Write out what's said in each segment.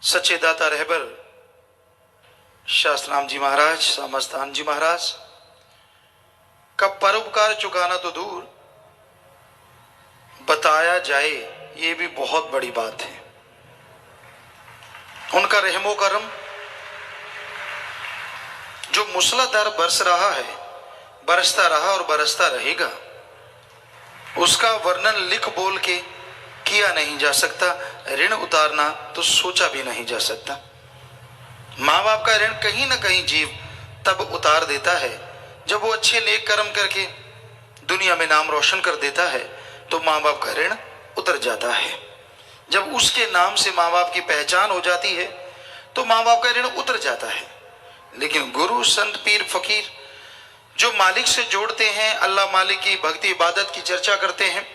सच्चे दाता रहबर शास्त्राम जी महाराज, समस्तान जी महाराज का परोपकार चुकाना तो दूर, बताया जाए ये भी बहुत बड़ी बात है। उनका रहमो करम जो मूसलाधार बरस रहा है, बरसता रहा और बरसता रहेगा, उसका वर्णन लिख बोल के किया नहीं जा सकता। ऋण उतारना तो सोचा भी नहीं जा सकता। माँ बाप का ऋण कहीं ना कहीं जीव तब उतार देता है जब वो अच्छे नेक कर्म करके दुनिया में नाम रोशन कर देता है, तो माँ बाप का ऋण उतर जाता है। जब उसके नाम से माँ बाप की पहचान हो जाती है तो माँ बाप का ऋण उतर जाता है। लेकिन गुरु संत पीर फकीर जो मालिक से जोड़ते हैं, अल्लाह मालिक की भक्ति इबादत की चर्चा करते हैं,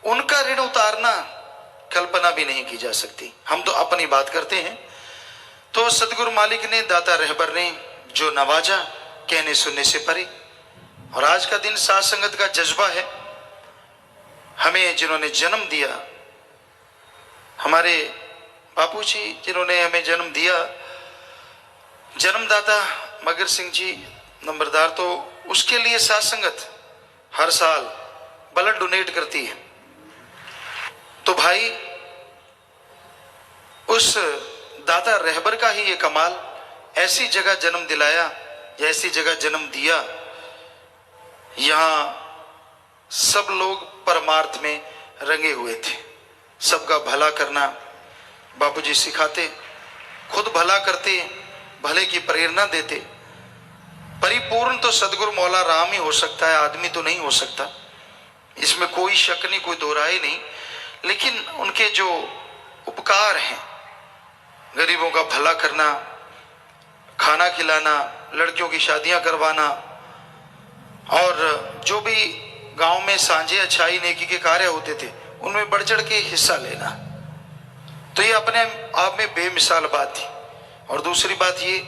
उनका ऋण उतारना कल्पना भी नहीं की जा सकती। हम तो अपनी बात करते हैं। तो सतगुरु मालिक ने, दाता रहबर ने जो नवाजा, कहने सुनने से परे। और आज का दिन साथ संगत का जज्बा है। हमें जिन्होंने जन्म दिया, हमारे बापूजी जिन्होंने हमें जन्म दिया, जन्मदाता मगर सिंह जी नंबरदार, तो उसके लिए साथ संगत हर साल ब्लड डोनेट करती है। तो भाई, उस दाता रहबर का ही ये कमाल, ऐसी जगह जन्म दिलाया या ऐसी जगह जन्म दिया, यहां सब लोग परमार्थ में रंगे हुए थे। सबका भला करना बापूजी सिखाते, खुद भला करते, भले की प्रेरणा देते। परिपूर्ण तो सदगुरु मौला राम ही हो सकता है, आदमी तो नहीं हो सकता, इसमें कोई शक नहीं, कोई दो राय नहीं। लेकिन उनके जो उपकार हैं, गरीबों का भला करना, खाना खिलाना, लड़कियों की शादियां करवाना, और जो भी गांव में सांझे अच्छाई नेकी के कार्य होते थे उनमें बढ़ चढ़ के हिस्सा लेना, तो ये अपने आप में बेमिसाल बात थी। और दूसरी बात ये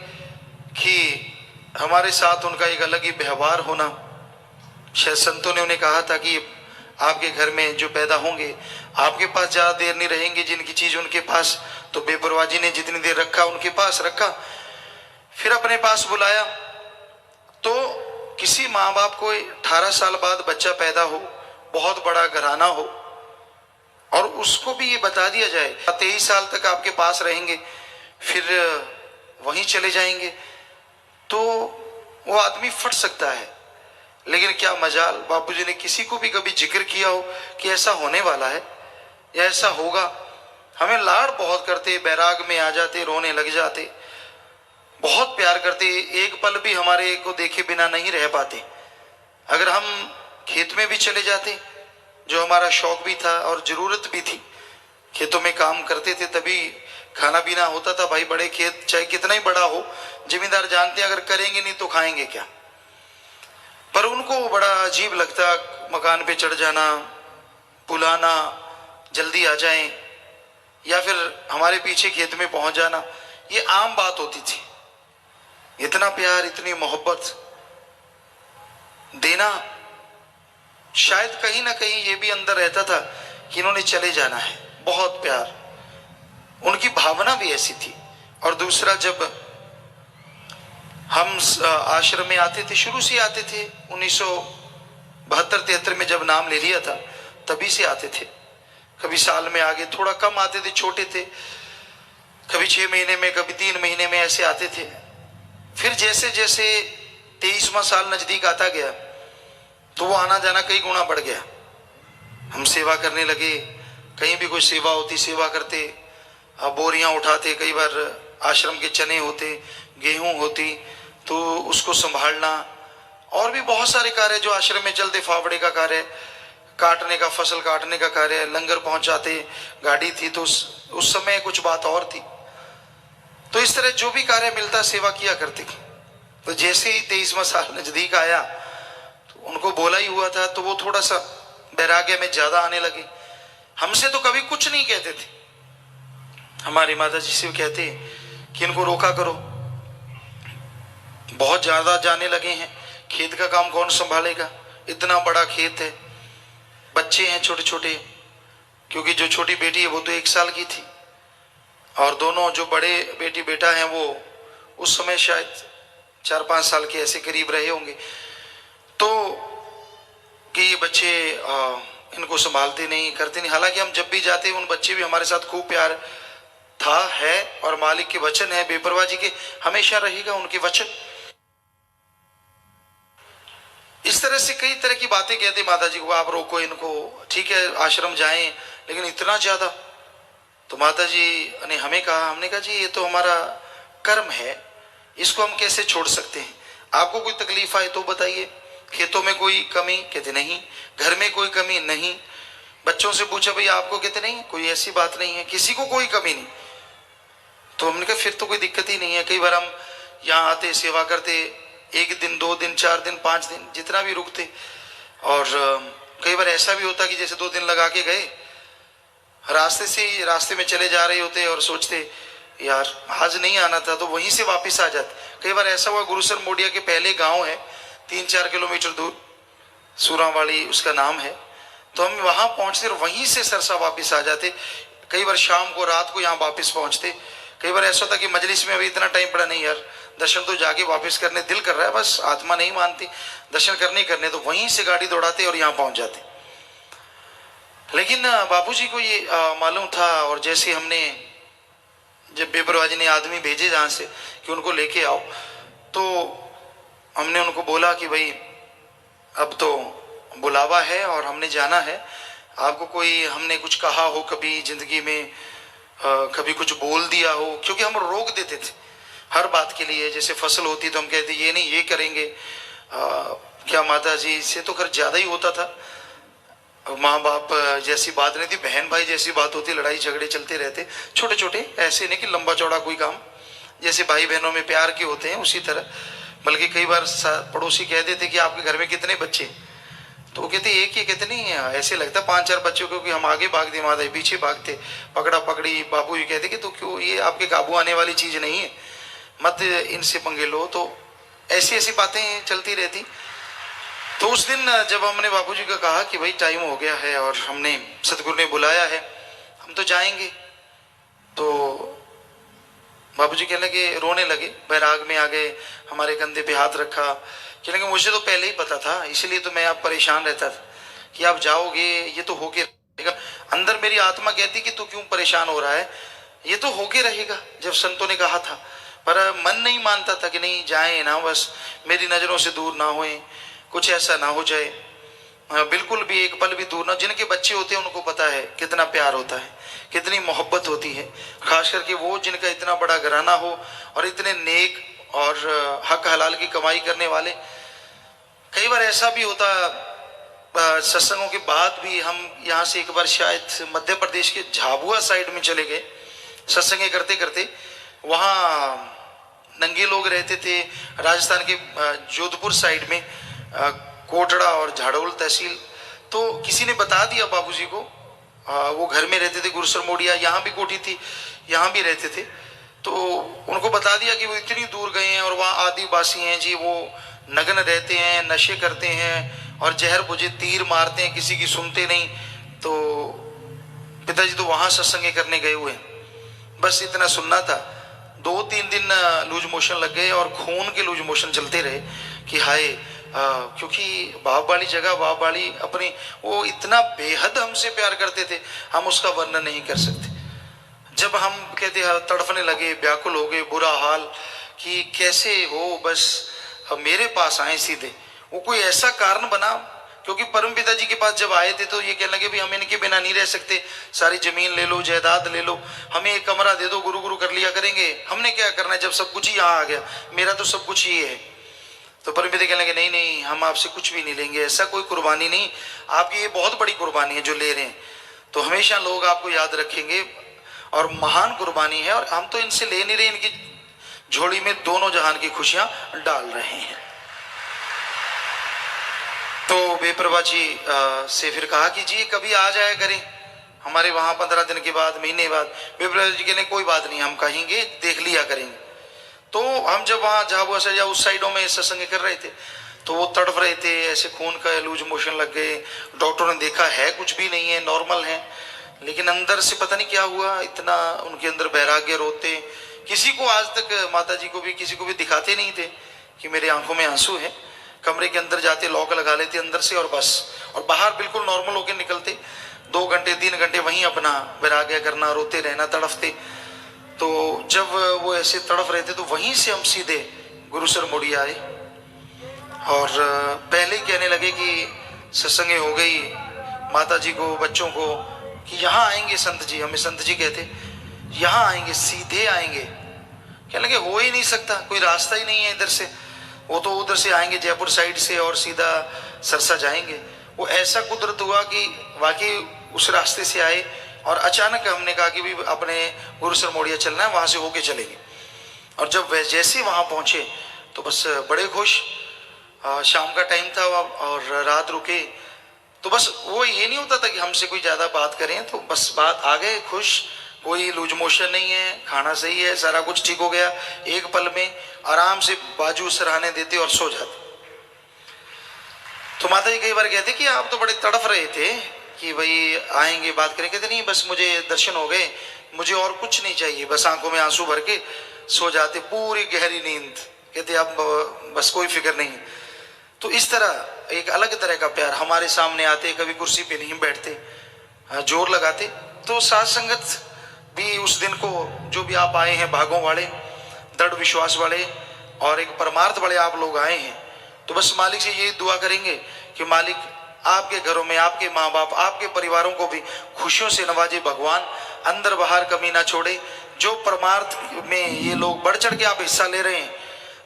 कि हमारे साथ उनका एक अलग ही व्यवहार होना। शायद संतों ने उन्हें कहा था कि आपके घर में जो पैदा होंगे आपके पास ज्यादा देर नहीं रहेंगे, जिनकी चीज उनके पास। तो बेपरवाह जी ने जितनी देर रखा उनके पास रखा, फिर अपने पास बुलाया। तो किसी माँ बाप को 18 साल बाद बच्चा पैदा हो, बहुत बड़ा घराना हो, और उसको भी ये बता दिया जाए 23 साल तक आपके पास रहेंगे, फिर वहीं चले जाएंगे, तो वो आदमी फट सकता है। लेकिन क्या मजाल, बापूजी ने किसी को भी कभी जिक्र किया हो कि ऐसा होने वाला है या ऐसा होगा। हमें लाड़ बहुत करते, बैराग में आ जाते, रोने लग जाते, बहुत प्यार करते, एक पल भी हमारे को देखे बिना नहीं रह पाते। अगर हम खेत में भी चले जाते, जो हमारा शौक भी था और जरूरत भी थी, खेतों में काम करते थे, तभी खाना पीना होता था। भाई, बड़े खेत चाहे कितना ही बड़ा हो, जिम्मेदार जानते हैं अगर करेंगे नहीं तो खाएंगे क्या। पर उनको बड़ा अजीब लगता, मकान पे चढ़ जाना, बुलाना, जल्दी आ जाएं, या फिर हमारे पीछे खेत में पहुंच जाना, ये आम बात होती थी। इतना प्यार, इतनी मोहब्बत देना, शायद कहीं ना कहीं ये भी अंदर रहता था कि इन्होंने चले जाना है। बहुत प्यार, उनकी भावना भी ऐसी थी। और दूसरा, जब हम आश्रम में आते थे, शुरू से आते थे, 1972-73 में जब नाम ले लिया था तभी से आते थे। कभी साल में आगे, थोड़ा कम आते थे, छोटे थे, कभी 6 महीने में, कभी 3 महीने में ऐसे आते थे। फिर जैसे जैसे 23वां साल नजदीक आता गया तो वो आना जाना कई गुना बढ़ गया। हम सेवा करने लगे, कहीं भी कोई सेवा होती सेवा करते, बोरियां उठाते, कई बार आश्रम के चने होते, गेहूं होती, तो उसको संभालना, और भी बहुत सारे कार्य जो आश्रम में चलते, फावड़े का कार्य, काटने का, फसल काटने का कार्य, लंगर पहुंचाते, गाड़ी थी तो उस समय कुछ बात और थी। तो इस तरह जो भी कार्य मिलता सेवा किया करते। तो जैसे ही 23वां साल नजदीक आया तो उनको बोला ही हुआ था, तो वो थोड़ा सा वैराग्य में ज्यादा आने लगे। हमसे तो कभी कुछ नहीं कहते थे, हमारी माता जी से कहते कि इनको रोका करो, बहुत ज्यादा जाने लगे हैं, खेत का काम कौन संभालेगा, इतना बड़ा खेत है, बच्चे हैं छोटे छोटे, क्योंकि जो छोटी बेटी है वो तो 1 साल की थी, और दोनों जो बड़े बेटी बेटा हैं वो उस समय शायद 4-5 साल के ऐसे करीब रहे होंगे। तो कि ये बच्चे इनको संभालते नहीं करते नहीं, हालांकि हम जब भी जाते उन बच्चे भी हमारे साथ खूब प्यार था है, और मालिक के वचन है बेपरवाह जी के हमेशा रहेगा उनके वचन। इस तरह से कई तरह की बातें कहते माता जी को, आप रोको इनको, ठीक है आश्रम जाएं, लेकिन इतना ज्यादा। तो माता जी ने हमें कहा, हमने कहा जी ये तो हमारा कर्म है, इसको हम कैसे छोड़ सकते हैं। आपको कोई तकलीफ आए तो बताइए, खेतों में कोई कमी, कहते नहीं। घर में कोई कमी नहीं। बच्चों से पूछा भाई आपको, कहते नहीं कोई ऐसी बात नहीं है, किसी को कोई कमी नहीं। तो हमने कहा फिर तो कोई दिक्कत ही नहीं है। कई बार हम यहाँ आते सेवा करते, 1 दिन 2 दिन 4 दिन 5 दिन जितना भी रुकते, और कई बार ऐसा भी होता कि जैसे 2 दिन लगा के गए, रास्ते में चले जा रहे होते और सोचते यार आज नहीं आना था, तो वहीं से वापस आ जाते। कई बार ऐसा हुआ, गुरुसर मोडिया के पहले गांव है 3-4 किलोमीटर दूर, सूरावाड़ी उसका नाम है, तो हम वहां पहुंचते और वहीं से सरसा वापस आ जाते। कई बार शाम को रात को यहाँ वापस पहुंचते। कई बार ऐसा होता कि मजलिस में अभी इतना टाइम पड़ा नहीं यार, दर्शन तो जाके वापस करने दिल कर रहा है, बस आत्मा नहीं मानती, दर्शन करने, तो वहीं से गाड़ी दौड़ाते और यहाँ पहुंच जाते। लेकिन बापूजी को ये मालूम था, और जैसे हमने जब बेपरवाह जी ने आदमी भेजे जहाँ से कि उनको लेके आओ, तो हमने उनको बोला कि भाई अब तो बुलावा है और हमने जाना है। आपको कोई हमने कुछ कहा हो कभी जिंदगी में, कभी कुछ बोल दिया हो, क्योंकि हम रोक देते थे हर बात के लिए। जैसे फसल होती तो हम कहते ये नहीं ये करेंगे, क्या माता जी से तो खैर ज्यादा ही होता था। माँ बाप जैसी बात नहीं थी, बहन भाई जैसी बात होती, लड़ाई झगड़े चलते रहते, छोटे छोटे, ऐसे नहीं कि लंबा चौड़ा कोई काम, जैसे भाई बहनों में प्यार के होते हैं उसी तरह। बल्कि कई बार पड़ोसी कह देते कि आपके घर में कितने बच्चे, तो वो कहते एक ही, कहते नहीं ऐसे लगता 5-4 बच्चों को, कि हम आगे भागते माता पीछे भागते, पकड़ा पकड़ी। बापू जी कहते कि तो क्यों, ये आपके काबू आने वाली चीज नहीं है, मत इनसे पंगे लो। तो ऐसी ऐसी बातें चलती रहती। तो उस दिन जब हमने बापूजी को कहा कि भाई टाइम हो गया है और हमने सतगुरु ने बुलाया है, हम तो जाएंगे, तो बापूजी कहने लगे, रोने लगे, बैराग में आ गए, हमारे कंधे पे हाथ रखा, कहने लगे मुझे तो पहले ही पता था, इसलिए तो मैं आप परेशान रहता था कि आप जाओगे, ये तो होके रहेगा। अंदर मेरी आत्मा कहती कि तू क्यों परेशान हो रहा है, ये तो होके रहेगा, जब संतों ने कहा था। पर मन नहीं मानता था कि नहीं जाए ना, बस मेरी नजरों से दूर ना होए, कुछ ऐसा ना हो जाए, बिल्कुल भी एक पल भी दूर ना। जिनके बच्चे होते हैं उनको पता है कितना प्यार होता है, कितनी मोहब्बत होती है, खास करके वो जिनका इतना बड़ा घराना हो और इतने नेक और हक हलाल की कमाई करने वाले। कई बार ऐसा भी होता, सत्संगों के बाद भी हम यहाँ से एक बार शायद मध्य प्रदेश के झाबुआ साइड में चले गए सत्संग करते करते। वहाँ नंगे लोग रहते थे, राजस्थान के जोधपुर साइड में, कोटड़ा और झाड़ोल तहसील। तो किसी ने बता दिया बाबूजी को, वो घर में रहते थे गुरुसर मोडिया, यहाँ भी कोठी थी, यहाँ भी रहते थे। तो उनको बता दिया कि वो इतनी दूर गए हैं और वहाँ आदिवासी हैं जी, वो नग्न रहते हैं, नशे करते हैं और जहर बुझे तीर मारते हैं, किसी की सुनते नहीं। तो पिताजी तो वहाँ सत्संग करने गए हुए हैं, बस इतना सुनना था। 2-3 दिन लूज मोशन लग गए और खून के लूज मोशन चलते रहे कि हाय, क्योंकि बाप वाली जगह, बाप वाली अपनी, वो इतना बेहद हमसे प्यार करते थे, हम उसका वर्णन नहीं कर सकते। जब हम कहते तड़फने लगे, व्याकुल हो गए, बुरा हाल कि कैसे हो, बस मेरे पास आए सीधे। वो कोई ऐसा कारण बना, क्योंकि परम पिता जी के पास जब आए थे तो ये कहने लगे भी हम इनके बिना नहीं रह सकते, सारी जमीन ले लो, जायदाद ले लो, हमें एक कमरा दे दो, गुरु गुरु कर लिया करेंगे, हमने क्या करना है जब सब कुछ ही यहाँ आ गया, मेरा तो सब कुछ ये है। तो परम पिता कहने लगे नहीं नहीं, हम आपसे कुछ भी नहीं लेंगे, ऐसा कोई कुर्बानी नहीं, आपकी ये बहुत बड़ी कुर्बानी है जो ले रहे हैं, तो हमेशा लोग आपको याद रखेंगे और महान कुर्बानी है, और हम तो इनसे ले नहीं रहे, इनकी झोली में दोनों जहान की खुशियां डाल रहे हैं। तो बेपरवाह जी से फिर कहा कि जी कभी आ जाया करें हमारे वहां 15 दिन के बाद, महीने बाद। बेपरवाह जी कहने कोई बात नहीं, हम कहेंगे, देख लिया करेंगे। तो हम जब वहां झाबुआ से या उस साइडों में सत्संग कर रहे थे तो वो तड़फ रहे थे, ऐसे खून का लूज मोशन लग गए। डॉक्टरों ने देखा है कुछ भी नहीं है, नॉर्मल है। लेकिन अंदर से पता नहीं क्या हुआ, इतना उनके अंदर वैराग्य, रोते। किसी को आज तक, माता जी को भी, किसी को भी दिखाते नहीं थे कि मेरे आंखों में आंसू है। कमरे के अंदर जाते, लॉक लगा लेते अंदर से और बस, और बाहर बिल्कुल नॉर्मल होकर निकलते। 2 घंटे 3 घंटे वहीं अपना वैराग्य करना, रोते रहना, तड़फते। तो जब वो ऐसे तड़फ रहे थे तो वहीं से हम सीधे गुरुसर मोड़ी आए और पहले ही कहने लगे कि सत्संग हो गई, माता जी को, बच्चों को, कि यहाँ आएंगे संत जी, हमें संत जी कहते, यहाँ आएंगे, सीधे आएंगे। कहने लगे हो ही नहीं सकता, कोई रास्ता ही नहीं है इधर से, वो तो उधर से आएंगे जयपुर साइड से और सीधा सरसा जाएंगे। वो ऐसा कुदरत हुआ कि वाकई उस रास्ते से आए और अचानक हमने कहा कि भी अपने गुरुसर मोड़िया चलना है, वहाँ से होके चलेंगे। और जब वे जैसे वहाँ पहुँचे तो बस बड़े खुश। शाम का टाइम था और रात रुके, तो बस वो ये नहीं होता था कि हमसे कोई ज़्यादा बात करें, तो बस बात आ गए, खुश, कोई लूज मोशन नहीं है, खाना सही है, सारा कुछ ठीक हो गया। एक पल में आराम से बाजू सराहने देते और सो जाते। तो माता जी कई बार कहते कि आप तो बड़े तड़फ रहे थे कि भाई आएंगे बात करें। कहते नहीं, बस मुझे दर्शन हो गए, मुझे और कुछ नहीं चाहिए, बस आंखों में आंसू भर के सो जाते, पूरी गहरी नींद। कहते अब बस कोई फिक्र नहीं। तो इस तरह एक अलग तरह का प्यार, हमारे सामने आते, कभी कुर्सी पे नहीं बैठते, जोर लगाते। तो साथ संगत भी उस दिन को, जो भी आप आए हैं, भागों वाले, दृढ़ विश्वास वाले और एक परमार्थ वाले आप लोग आए हैं, तो बस मालिक से यही दुआ करेंगे कि मालिक आपके घरों में आपके माँ बाप, आपके परिवारों को भी खुशियों से नवाजे भगवान, अंदर बाहर कमी ना छोड़े। जो परमार्थ में ये लोग बढ़ चढ़ के आप हिस्सा ले रहे हैं,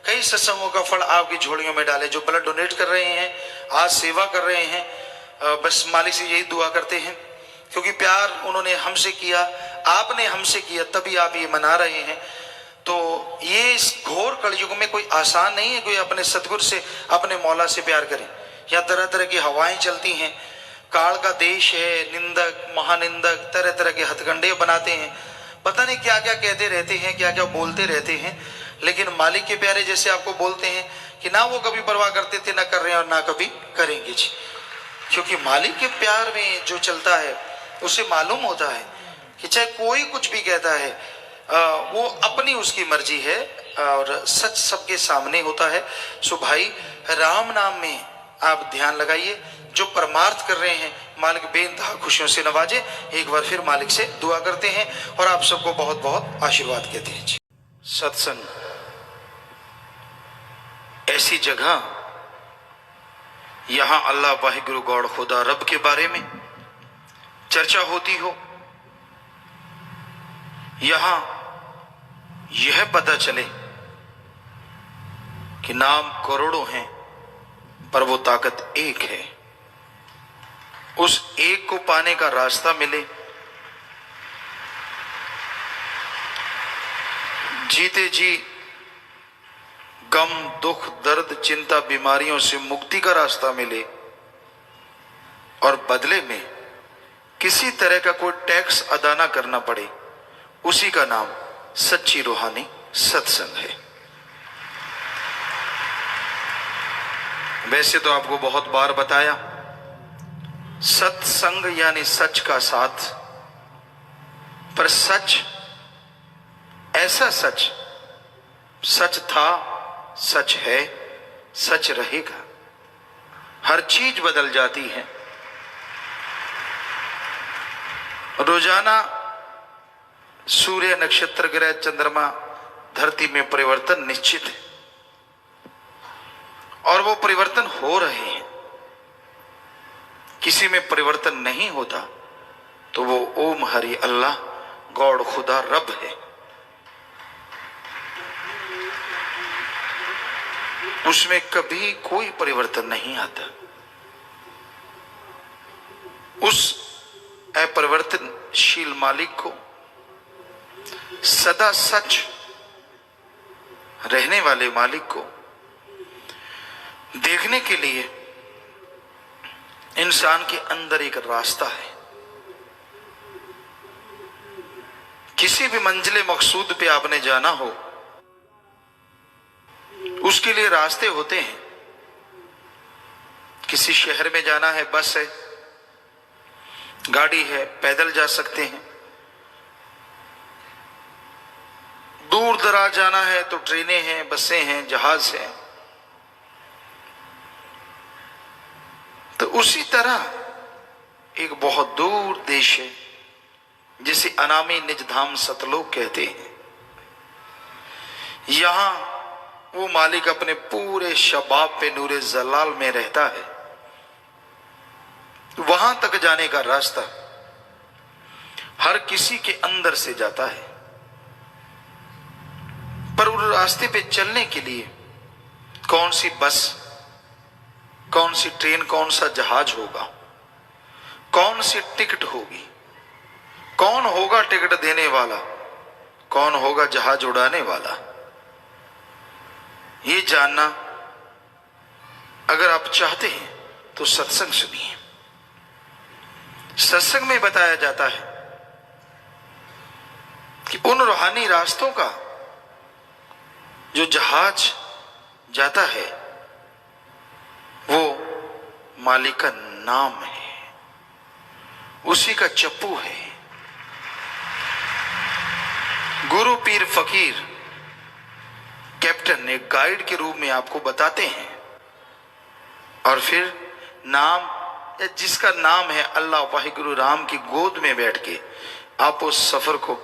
कई सत्संगों का फल आपकी झोलियों में डाले। जो ब्लड डोनेट कर रहे हैं, आज सेवा कर रहे हैं, बस मालिक से यही दुआ करते हैं, क्योंकि प्यार उन्होंने हमसे किया, आपने हमसे किया, तभी आप ये मना रहे हैं। तो ये इस घोर कलयुग में कोई आसान नहीं है कोई अपने सतगुरु से, अपने मौला से प्यार करे। यहाँ तरह तरह की हवाएं चलती हैं, काल का देश है, निंदक, महानिंदक तरह तरह के हथकंडे बनाते हैं, पता नहीं क्या क्या कहते रहते हैं, क्या क्या बोलते रहते हैं। लेकिन मालिक के प्यारे जैसे आपको बोलते हैं कि ना वो कभी परवाह करते थे, ना कर रहे हैं और ना कभी करेंगे जी। क्योंकि मालिक के प्यार में जो चलता है उसे मालूम होता है कि चाहे कोई कुछ भी कहता है, वो अपनी उसकी मर्जी है और सच सबके सामने होता है। सो भाई, राम नाम में आप ध्यान लगाइए, जो परमार्थ कर रहे हैं मालिक बेइंतहा खुशियों से नवाजे। एक बार फिर मालिक से दुआ करते हैं और आप सबको बहुत बहुत आशीर्वाद कहते हैं जी। सत्संग ऐसी जगह, यहां अल्लाह वाहिगुरु गॉड खुदा रब के बारे में चर्चा होती हो, यहां यह पता चले कि नाम करोड़ों हैं पर वो ताकत एक है, उस एक को पाने का रास्ता मिले, जीते जी गम, दुख, दर्द, चिंता, बीमारियों से मुक्ति का रास्ता मिले और बदले में किसी तरह का कोई टैक्स अदा ना करना पड़े, उसी का नाम सच्ची रूहानी सत्संग है। वैसे तो आपको बहुत बार बताया, सत्संग यानी सच का साथ, पर सच ऐसा सच, सच था, सच है, सच रहेगा। हर चीज बदल जाती है, रोजाना सूर्य, नक्षत्र, ग्रह, चंद्रमा, धरती में परिवर्तन निश्चित है और वो परिवर्तन हो रहे हैं। किसी में परिवर्तन नहीं होता तो वो ओम हरि अल्लाह गॉड खुदा रब है। उसमें कभी कोई परिवर्तन नहीं आता। उस अपरिवर्तनशील मालिक को, सदा सच रहने वाले मालिक को देखने के लिए इंसान के अंदर एक रास्ता है। किसी भी मंजिले मकसूद पे आपने जाना हो, उसके लिए रास्ते होते हैं। किसी शहर में जाना है, बस है, गाड़ी है, पैदल जा सकते हैं। दूर दराज जाना है तो ट्रेनें हैं, बसें हैं, जहाज हैं। तो उसी तरह एक बहुत दूर देश है जिसे अनामी निज धाम सतलोक कहते हैं। यहां वो मालिक अपने पूरे शबाब पे नूरे जलाल में रहता है। वहां तक जाने का रास्ता हर किसी के अंदर से जाता है, पर उस रास्ते पे चलने के लिए कौन सी बस, कौन सी ट्रेन, कौन सा जहाज होगा, कौन सी टिकट होगी, कौन होगा टिकट देने वाला, कौन होगा जहाज उड़ाने वाला, ये जानना अगर आप चाहते हैं तो सत्संग सुनिए। सत्संग में बताया जाता है कि उन रूहानी रास्तों का जो जहाज जाता है वो मालिक का नाम है, उसी का चप्पू है। गुरु पीर फकीर कैप्टन ने गाइड के रूप में आपको बताते हैं, और फिर नाम या जिसका नाम है अल्लाह वाहिगुरु राम की गोद में बैठ के आप उस सफर को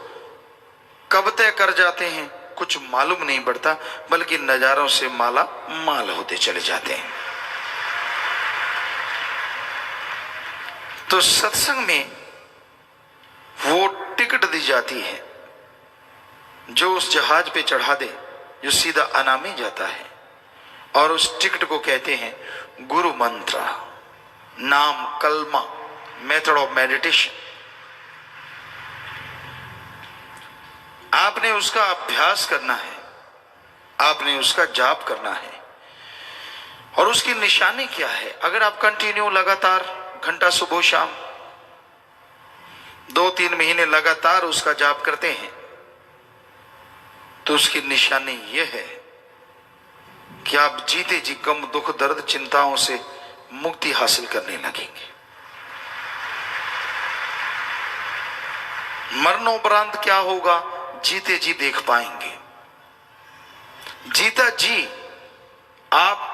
कब तय कर जाते हैं कुछ मालूम नहीं पड़ता, बल्कि नजारों से माला माल होते चले जाते हैं। तो सत्संग में वो टिकट दी जाती है जो उस जहाज पे चढ़ा दे, जो सीधा अनामी जाता है, और उस टिकट को कहते हैं गुरु मंत्र, नाम, कलमा, मेथड ऑफ मेडिटेशन। आपने उसका अभ्यास करना है, आपने उसका जाप करना है। और उसकी निशानी क्या है? अगर आप कंटिन्यू लगातार घंटा सुबह शाम 2-3 महीने लगातार उसका जाप करते हैं तो उसकी निशानी यह है कि आप जीते जी गम, दुख, दर्द, चिंताओं से मुक्ति हासिल करने लगेंगे। मरणोपरांत क्या होगा, जीते जी देख पाएंगे। जीता जी आप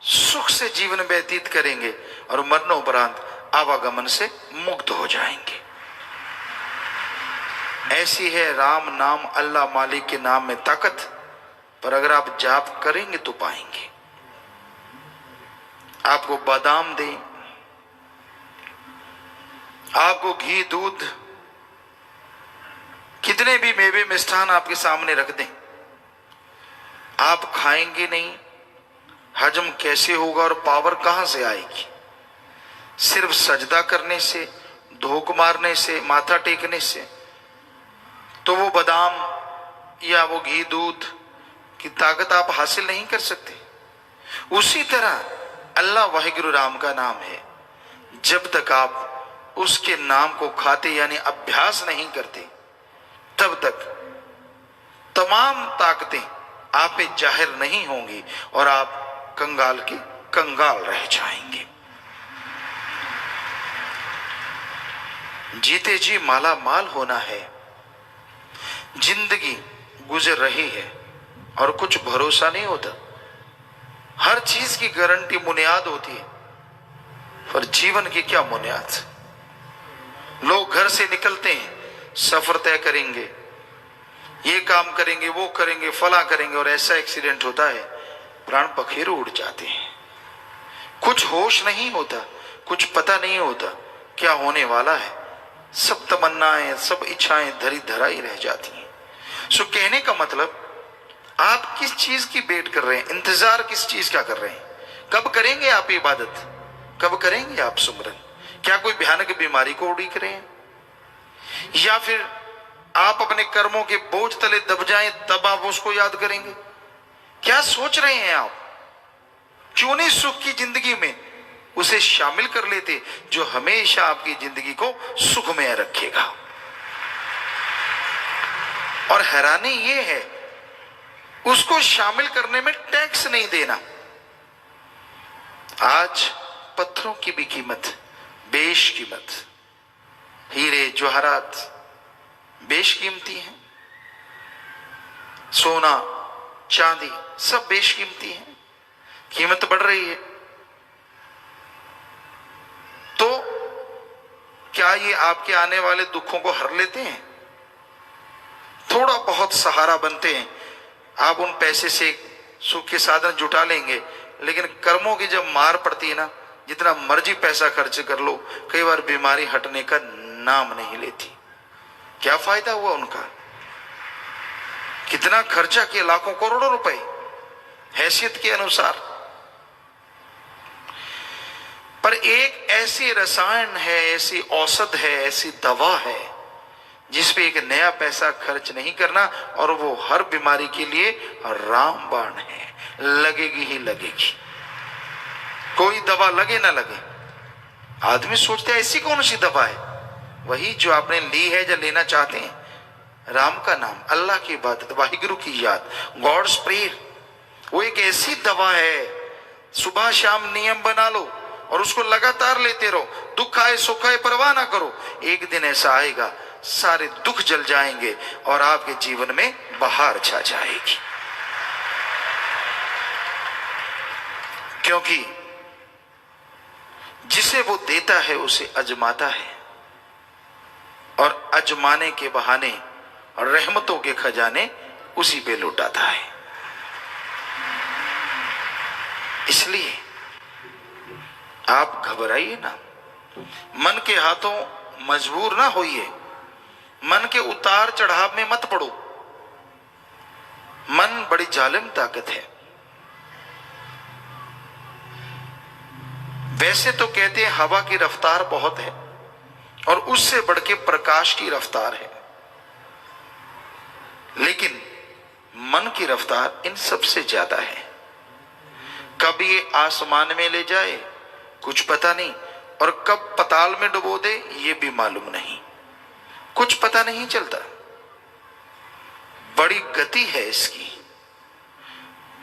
सुख से जीवन व्यतीत करेंगे और मरणोपरांत आवागमन से मुक्त हो जाएंगे। ऐसी है राम नाम, अल्लाह मालिक के नाम में ताकत, पर अगर आप जाप करेंगे तो पाएंगे। आपको बादाम दें, आपको घी, दूध, कितने भी मेवे मिष्ठान आपके सामने रख दें, आप खाएंगे नहीं, हजम कैसे होगा और पावर कहां से आएगी? सिर्फ सजदा करने से, धोख मारने से, माथा टेकने से तो वो बादाम या वो घी, दूध की ताकत आप हासिल नहीं कर सकते। उसी तरह अल्लाह वाहिगुरु राम का नाम है, जब तक आप उसके नाम को खाते यानी अभ्यास नहीं करते तब तक तमाम ताकतें आप पे जाहिर नहीं होंगी और आप कंगाल के कंगाल रह जाएंगे। जीते जी माला माल होना है। जिंदगी गुजर रही है और कुछ भरोसा नहीं होता। हर चीज की गारंटी बुनियाद होती है, पर जीवन की क्या बुनियाद? लोग घर से निकलते हैं, सफर तय करेंगे, ये काम करेंगे, वो करेंगे, फला करेंगे, और ऐसा एक्सीडेंट होता है प्राण पखेरु उड़ जाते हैं। कुछ होश नहीं होता, कुछ पता नहीं होता क्या होने वाला है। सब तमन्नाएं, सब इच्छाएं धरी धराई रह जाती हैं। सो कहने का मतलब, आप किस चीज की वेट कर रहे हैं, इंतजार किस चीज का कर रहे हैं? कब करेंगे आप इबादत, कब करेंगे आप सुमरन? क्या कोई भयानक बीमारी को उड़ीक रहे हैं, या फिर आप अपने कर्मों के बोझ तले दब जाएं तब आप उसको याद करेंगे? क्या सोच रहे हैं आप? क्यों नहीं सुख की जिंदगी में उसे शामिल कर लेते जो हमेशा आपकी जिंदगी को सुखमय रखेगा? और हैरानी ये है, उसको शामिल करने में टैक्स नहीं देना। आज पत्थरों की भी कीमत, बेश कीमत, हीरे जवाहरात बेशकीमती हैं, सोना चांदी सब बेशकीमती हैं, कीमत बढ़ रही है। तो क्या ये आपके आने वाले दुखों को हर लेते हैं? थोड़ा बहुत सहारा बनते हैं। आप उन पैसे से सुख के साधन जुटा लेंगे, लेकिन कर्मों की जब मार पड़ती है ना, जितना मर्जी पैसा खर्च कर लो, कई बार बीमारी हटने का नाम नहीं लेती। क्या फायदा हुआ उनका? कितना खर्चा किया, लाखों करोड़ों रुपए हैसियत के अनुसार। पर एक ऐसी रसायन है, ऐसी औषध है, ऐसी दवा है जिस पे एक नया पैसा खर्च नहीं करना, और वो हर बीमारी के लिए रामबाण है, लगेगी ही लगेगी। कोई दवा लगे ना लगे, आदमी सोचते हैं ऐसी कौन सी दवा है? वही जो आपने ली है, जो लेना चाहते हैं, राम का नाम, अल्लाह की इबादत, वाहिगुरु की याद, गॉड्स प्रेयर। वो एक ऐसी दवा है, सुबह शाम नियम बना लो और उसको लगातार लेते रहो। दुख आए सुख आए परवाह ना करो, एक दिन ऐसा आएगा सारे दुख जल जाएंगे और आपके जीवन में बहार छा जाएगी। क्योंकि जिसे वो देता है उसे अजमाता है, और अजमाने के बहाने और रहमतों के खजाने उसी पे लुटाता है। इसलिए आप घबराइए ना, मन के हाथों मजबूर ना होइए, मन के उतार चढ़ाव में मत पड़ो। मन बड़ी जालिम ताकत है। वैसे तो कहते हैं हवा की रफ्तार बहुत है, और उससे बढ़ के प्रकाश की रफ्तार है, लेकिन मन की रफ्तार इन सबसे ज्यादा है। कब ये आसमान में ले जाए कुछ पता नहीं, और कब पताल में डुबो दे ये भी मालूम नहीं, कुछ पता नहीं चलता। बड़ी गति है इसकी,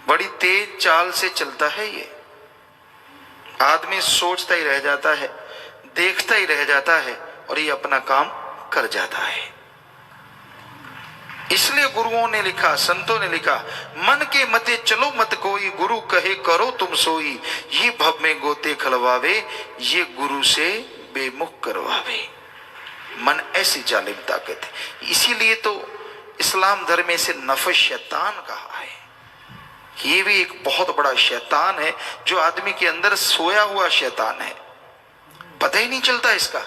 बड़ी तेज चाल से चलता है ये। आदमी सोचता ही रह जाता है, देखता ही रह जाता है, और ये अपना काम कर जाता है। इसलिए गुरुओं ने लिखा, संतों ने लिखा, मन के मते चलो मत कोई, गुरु कहे करो तुम सोई, ये भव में गोते खलवावे, ये गुरु से बेमुख करवावे। मन ऐसी जालिम ताकत है। इसीलिए तो इस्लाम धर्म में इसे नफ्स शैतान कहा है। ये भी एक बहुत बड़ा शैतान है, जो आदमी के अंदर सोया हुआ शैतान है, पता ही नहीं चलता इसका।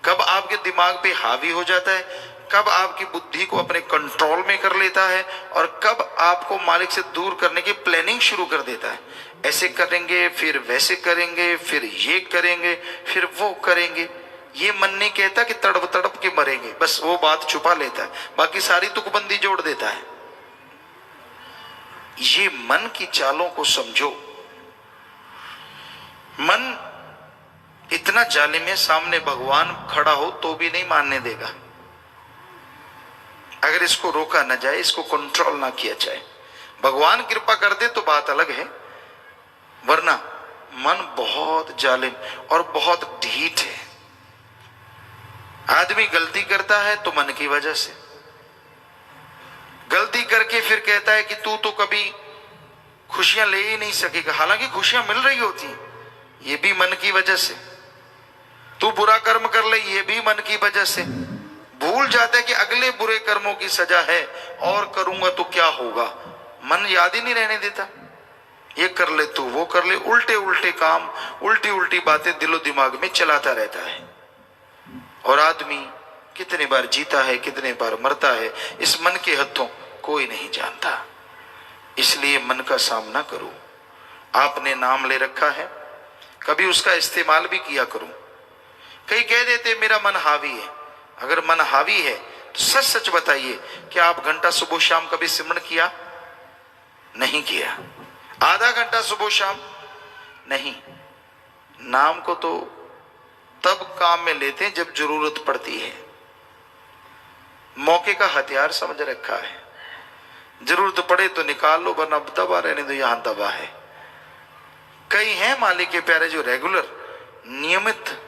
कब आपके दिमाग पे हावी हो जाता है, कब आपकी बुद्धि को अपने कंट्रोल में कर लेता है, और कब आपको मालिक से दूर करने की प्लानिंग शुरू कर देता है। ऐसे करेंगे, फिर वैसे करेंगे, फिर ये करेंगे, फिर वो करेंगे। ये मन नहीं कहता कि तड़प तड़प के मरेंगे, बस वो बात छुपा लेता है, बाकी सारी तुकबंदी जोड़ देता है। ये मन की चालों को समझो। मन इतना जालिम है, सामने भगवान खड़ा हो तो भी नहीं मानने देगा अगर इसको रोका न जाए, इसको कंट्रोल ना किया जाए। भगवान कृपा कर दे तो बात अलग है, वरना मन बहुत जालिम और बहुत ढीठ है। आदमी गलती करता है तो मन की वजह से, गलती करके फिर कहता है कि तू तो कभी खुशियां ले ही नहीं सकेगा, हालांकि खुशियां मिल रही होती, ये भी मन की वजह से। तू बुरा कर्म कर ले, ये भी मन की वजह से। भूल जाता है कि अगले बुरे कर्मों की सजा है, और करूंगा तो क्या होगा, मन याद ही नहीं रहने देता। ये कर ले तू, वो कर ले, उल्टे उल्टे काम, उल्टी उल्टी बातें दिलो दिमाग में चलाता रहता है। और आदमी कितने बार जीता है, कितने बार मरता है, इस मन के हथों कोई नहीं जानता। इसलिए मन का सामना करो। आपने नाम ले रखा है, कभी उसका इस्तेमाल भी किया करो। कई कह देते मेरा मन हावी है। अगर मन हावी है तो सच सच बताइए, क्या आप घंटा सुबह शाम कभी सिमरन किया? नहीं किया। आधा घंटा सुबह शाम नहीं। नाम को तो तब काम में लेते हैं जब जरूरत पड़ती है। मौके का हथियार समझ रखा है, जरूरत पड़े तो निकाल लो, वरना दबा रहने दो, यहां दबा है। कई हैं मालिक के प्यारे जो रेगुलर नियमित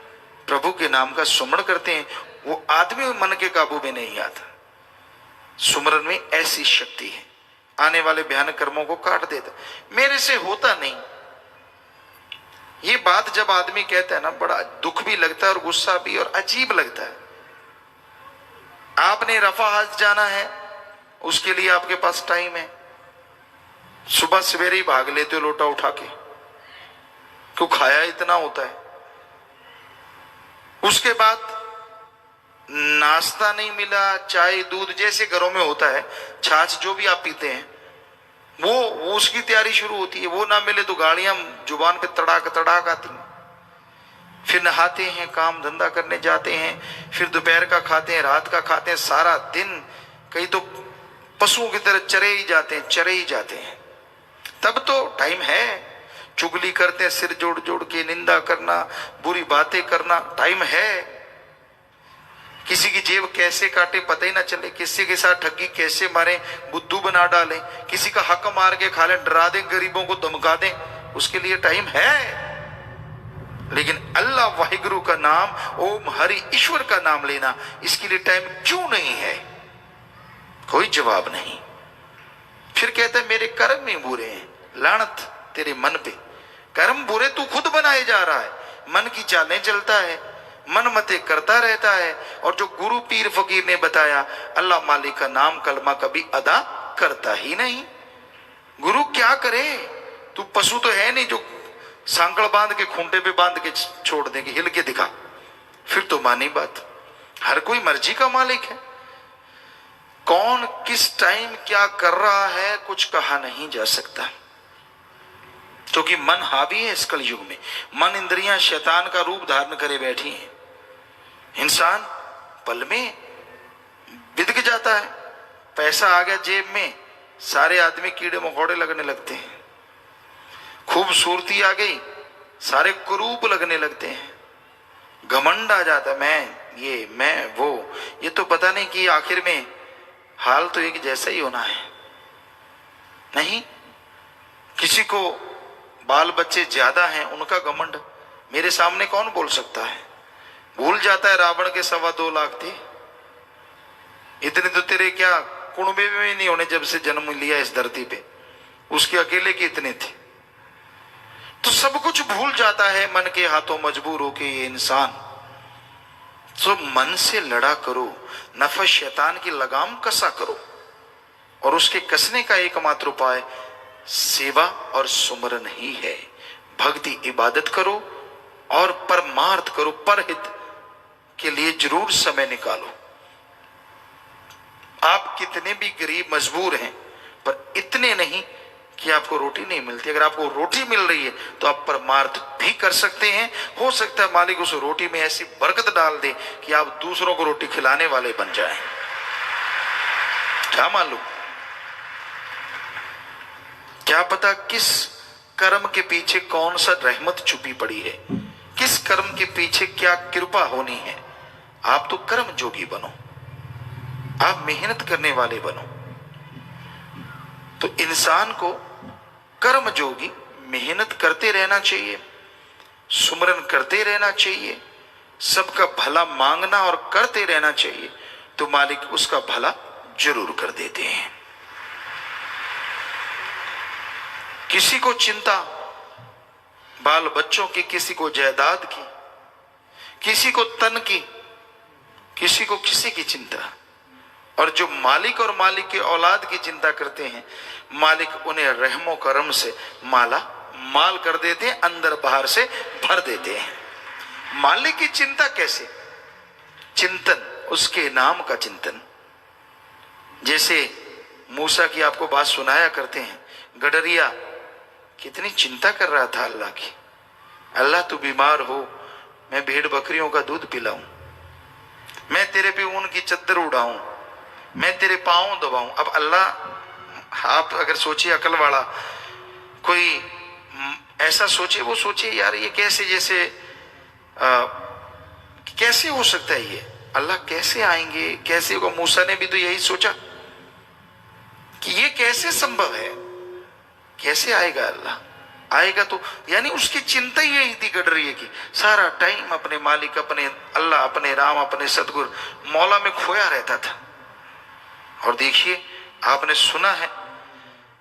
प्रभु के नाम का सुमरण करते हैं, वो आदमी मन के काबू में नहीं आता। सुमरन में ऐसी शक्ति है, आने वाले भयानक कर्मों को काट देता। मेरे से होता नहीं, ये बात जब आदमी कहता है ना, बड़ा दुख भी लगता है और गुस्सा भी, और अजीब लगता है। आपने रफा हज जाना है, उसके लिए आपके पास टाइम है, सुबह सवेरे ही भाग लेते हो लोटा उठा के, क्यों खाया इतना होता है। उसके बाद नाश्ता नहीं मिला, चाय दूध जैसे घरों में होता है, छाछ जो भी आप पीते हैं, वो उसकी तैयारी शुरू होती है। वो ना मिले तो गाड़ियां जुबान पे तड़ाक तड़ाक आती हैं। फिर नहाते हैं, काम धंधा करने जाते हैं, फिर दोपहर का खाते हैं, रात का खाते हैं, सारा दिन कहीं तो पशुओं की तरह चरे ही जाते हैं। तब तो टाइम है, चुगली करते हैं, सिर जोड़ जोड़ के निंदा करना, बुरी बातें करना, टाइम है। किसी की जेब कैसे काटे पता ही ना चले, किसी के साथ ठगी कैसे मारे, बुद्धू बना डालें, किसी का हक मार के खा लें, डरा दें, गरीबों को धमका दें, उसके लिए टाइम है। लेकिन अल्लाह वाहिगुरु का नाम, ओम हरि ईश्वर का नाम लेना, इसके लिए टाइम क्यों नहीं है? कोई जवाब नहीं। फिर कहता है मेरे कर्म ही बुरे हैं। लानत तेरे मन पे, कर्म बुरे तू खुद बनाए जा रहा है। मन की चालें चलता है, मन मते करता रहता है। और जो गुरु पीर फकीर ने बताया, अल्लाह मालिक का नाम कलमा कभी अदा करता ही नहीं। गुरु क्या करे? तू पशु तो है नहीं जो सांकड़ बांध के खूंटे पे बांध के छोड़ देंगे, हिल के दिखा, फिर तो मानी बात। हर कोई मर्जी का मालिक है। कौन किस टाइम क्या कर रहा है कुछ कहा नहीं जा सकता, क्योंकि मन हावी है इस कलयुग में। मन इंद्रियां शैतान का रूप धारण करे बैठी हैं। इंसान पल में बिदक जाता है। पैसा आ गया जेब में, सारे आदमी कीड़े मकोड़े लगने लगते हैं। खूबसूरती आ गई, सारे कुरूप लगने लगते हैं। घमंड आ जाता, मैं ये मैं वो, ये तो पता नहीं कि आखिर में हाल तो एक जैसा ही होना है। नहीं, किसी को बाल बच्चे ज्यादा हैं, उनका घमंड मेरे सामने कौन बोल सकता है? भूल जाता है रावण के 2.25 लाख थे, इतने तो तेरे क्या कुणबे में नहीं होने जब से जन्म लिया इस धरती पे, उसके अकेले के इतने थे। तो सब कुछ भूल जाता है मन के हाथों मजबूर होके ये इंसान। तो मन से लड़ा करो, नफस शैतान की लगाम कसा करो, और उसके कसने का एकमात्र उपाय सेवा और सुमरन ही है। भक्ति इबादत करो और परमार्थ करो, परहित के लिए जरूर समय निकालो। आप कितने भी गरीब मजबूर हैं, पर इतने नहीं कि आपको रोटी नहीं मिलती। अगर आपको रोटी मिल रही है तो आप परमार्थ भी कर सकते हैं। हो सकता है मालिक उस रोटी में ऐसी बरकत डाल दे कि आप दूसरों को रोटी खिलाने वाले बन जाएं। क्या मालूम, क्या पता किस कर्म के पीछे कौन सा रहमत छुपी पड़ी है, किस कर्म के पीछे क्या कृपा होनी है। आप तो कर्म जोगी बनो, आप मेहनत करने वाले बनो। तो इंसान को कर्म जोगी मेहनत करते रहना चाहिए, सुमरन करते रहना चाहिए, सबका भला मांगना और करते रहना चाहिए, तो मालिक उसका भला जरूर कर देते हैं। किसी को चिंता बाल बच्चों की, किसी को जायदाद की, किसी को तन की, किसी को किसी की चिंता। और जो मालिक और मालिक के औलाद की चिंता करते हैं, मालिक उन्हें रहमो करम से माला माल कर देते हैं, अंदर बाहर से भर देते हैं। मालिक की चिंता कैसे? चिंतन, उसके नाम का चिंतन। जैसे मूसा की आपको बात सुनाया करते हैं, गडरिया कितनी चिंता कर रहा था अल्लाह की। अल्लाह तू बीमार हो, मैं भेड़ बकरियों का दूध पिलाऊं, मैं तेरे पे ऊन की चद्दर उड़ाऊं, मैं तेरे पांव दबाऊं। अब अल्लाह, आप अगर सोचिए अकल वाला कोई ऐसा सोचे, वो सोचे यार ये कैसे, जैसे कैसे हो सकता है ये, अल्लाह कैसे आएंगे, कैसे होगा। मूसा ने भी तो यही सोचा कि ये कैसे संभव है, कैसे आएगा अल्लाह। आएगा तो, यानी उसकी चिंता ही यही थी गडरिये की, सारा टाइम अपने मालिक, अपने अल्लाह, अपने राम, अपने सतगुरु मौला में खोया रहता था। और देखिए आपने सुना है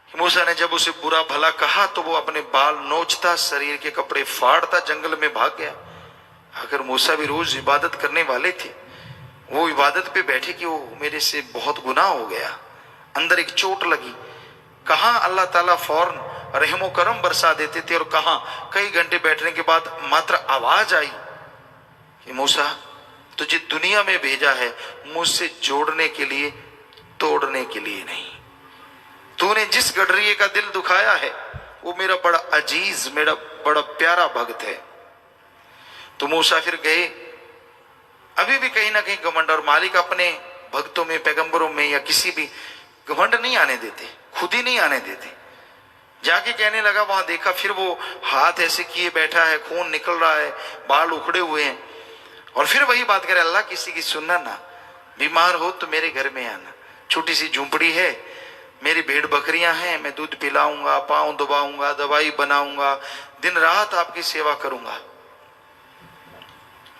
कि मूसा ने जब उसे बुरा भला कहा तो वो अपने बाल नोचता, शरीर के कपड़े फाड़ता, जंगल में भाग गया। अगर मूसा भी रोज इबादत करने वाले थे, वो इबादत पे बैठे कि वो मेरे से बहुत गुनाह हो गया, अंदर एक चोट लगी। कहां अल्लाह ताला फौरन रहमो करम बरसा देते थे, और कहां कई घंटे बैठने के बाद मात्र आवाज आई कि मूसा तुझे दुनिया में भेजा है मुझसे जोड़ने के लिए, तोड़ने के लिए नहीं। तूने जिस गडरिये का दिल दुखाया है वो मेरा बड़ा अजीज, मेरा बड़ा प्यारा भक्त है। तो मूसा फिर गए। अभी भी कहीं ना कहीं घमंड, और मालिक अपने भक्तों में, पैगंबरों में या किसी भी घमंड नहीं आने देते, खुद ही नहीं आने देते। जाके कहने लगा, वहां देखा फिर वो हाथ ऐसे किए बैठा है, खून निकल रहा है, बाल उखड़े हुए हैं, और फिर वही बात करे, अल्लाह किसी की सुनना ना, बीमार हो तो मेरे घर में आना, छोटी सी झूंपड़ी है, मेरी भेड़ बकरियां हैं, मैं दूध पिलाऊंगा, पांव दबाऊंगा, दवाई बनाऊंगा, दिन रात आपकी सेवा करूंगा।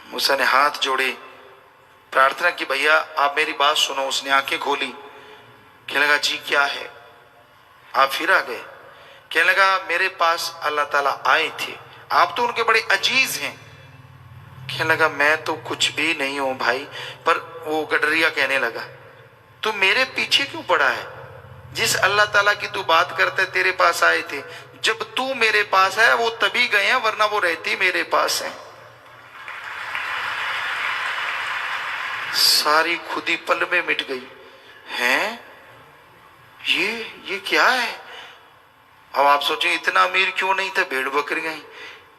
मूसा ने हाथ जोड़े, प्रार्थना की, भैया आप मेरी बात सुनो। उसने आंखें खोली, कहने लगा जी क्या है? आप फिर आ गए। कहने लगा मेरे पास अल्लाह ताला आए थे, आप तो उनके बड़े अजीज हैं। कहने लगा मैं तो कुछ भी नहीं हूं भाई। पर वो गडरिया कहने लगा, तू मेरे पीछे क्यों पड़ा है? जिस अल्लाह ताला की तू बात करते तेरे पास आए थे, जब तू मेरे पास आया वो तभी गए हैं, वरना वो रहती मेरे पास है। सारी खुदी पल में मिट गई। हैं ये क्या है? अब आप सोचें इतना अमीर क्यों नहीं था, भेड़ बकरियां ही।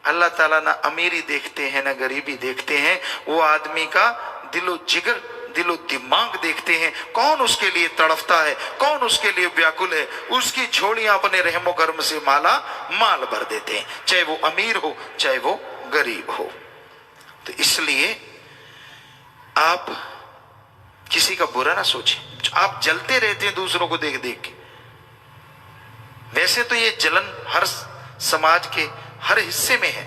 अल्लाह ताला ना अमीरी देखते हैं ना गरीबी देखते हैं, वो आदमी का दिलो जिगर, दिलो दिमाग देखते हैं। कौन उसके लिए तड़फता है, कौन उसके लिए व्याकुल है, उसकी झोलियां अपने रहमो कर्म से माला माल भर देते हैं, चाहे वो अमीर हो चाहे वो गरीब हो। तो इसलिए आप किसी का बुरा ना सोचें। आप जलते रहते हैं दूसरों को देख देख के। वैसे तो ये जलन हर समाज के हर हिस्से में है।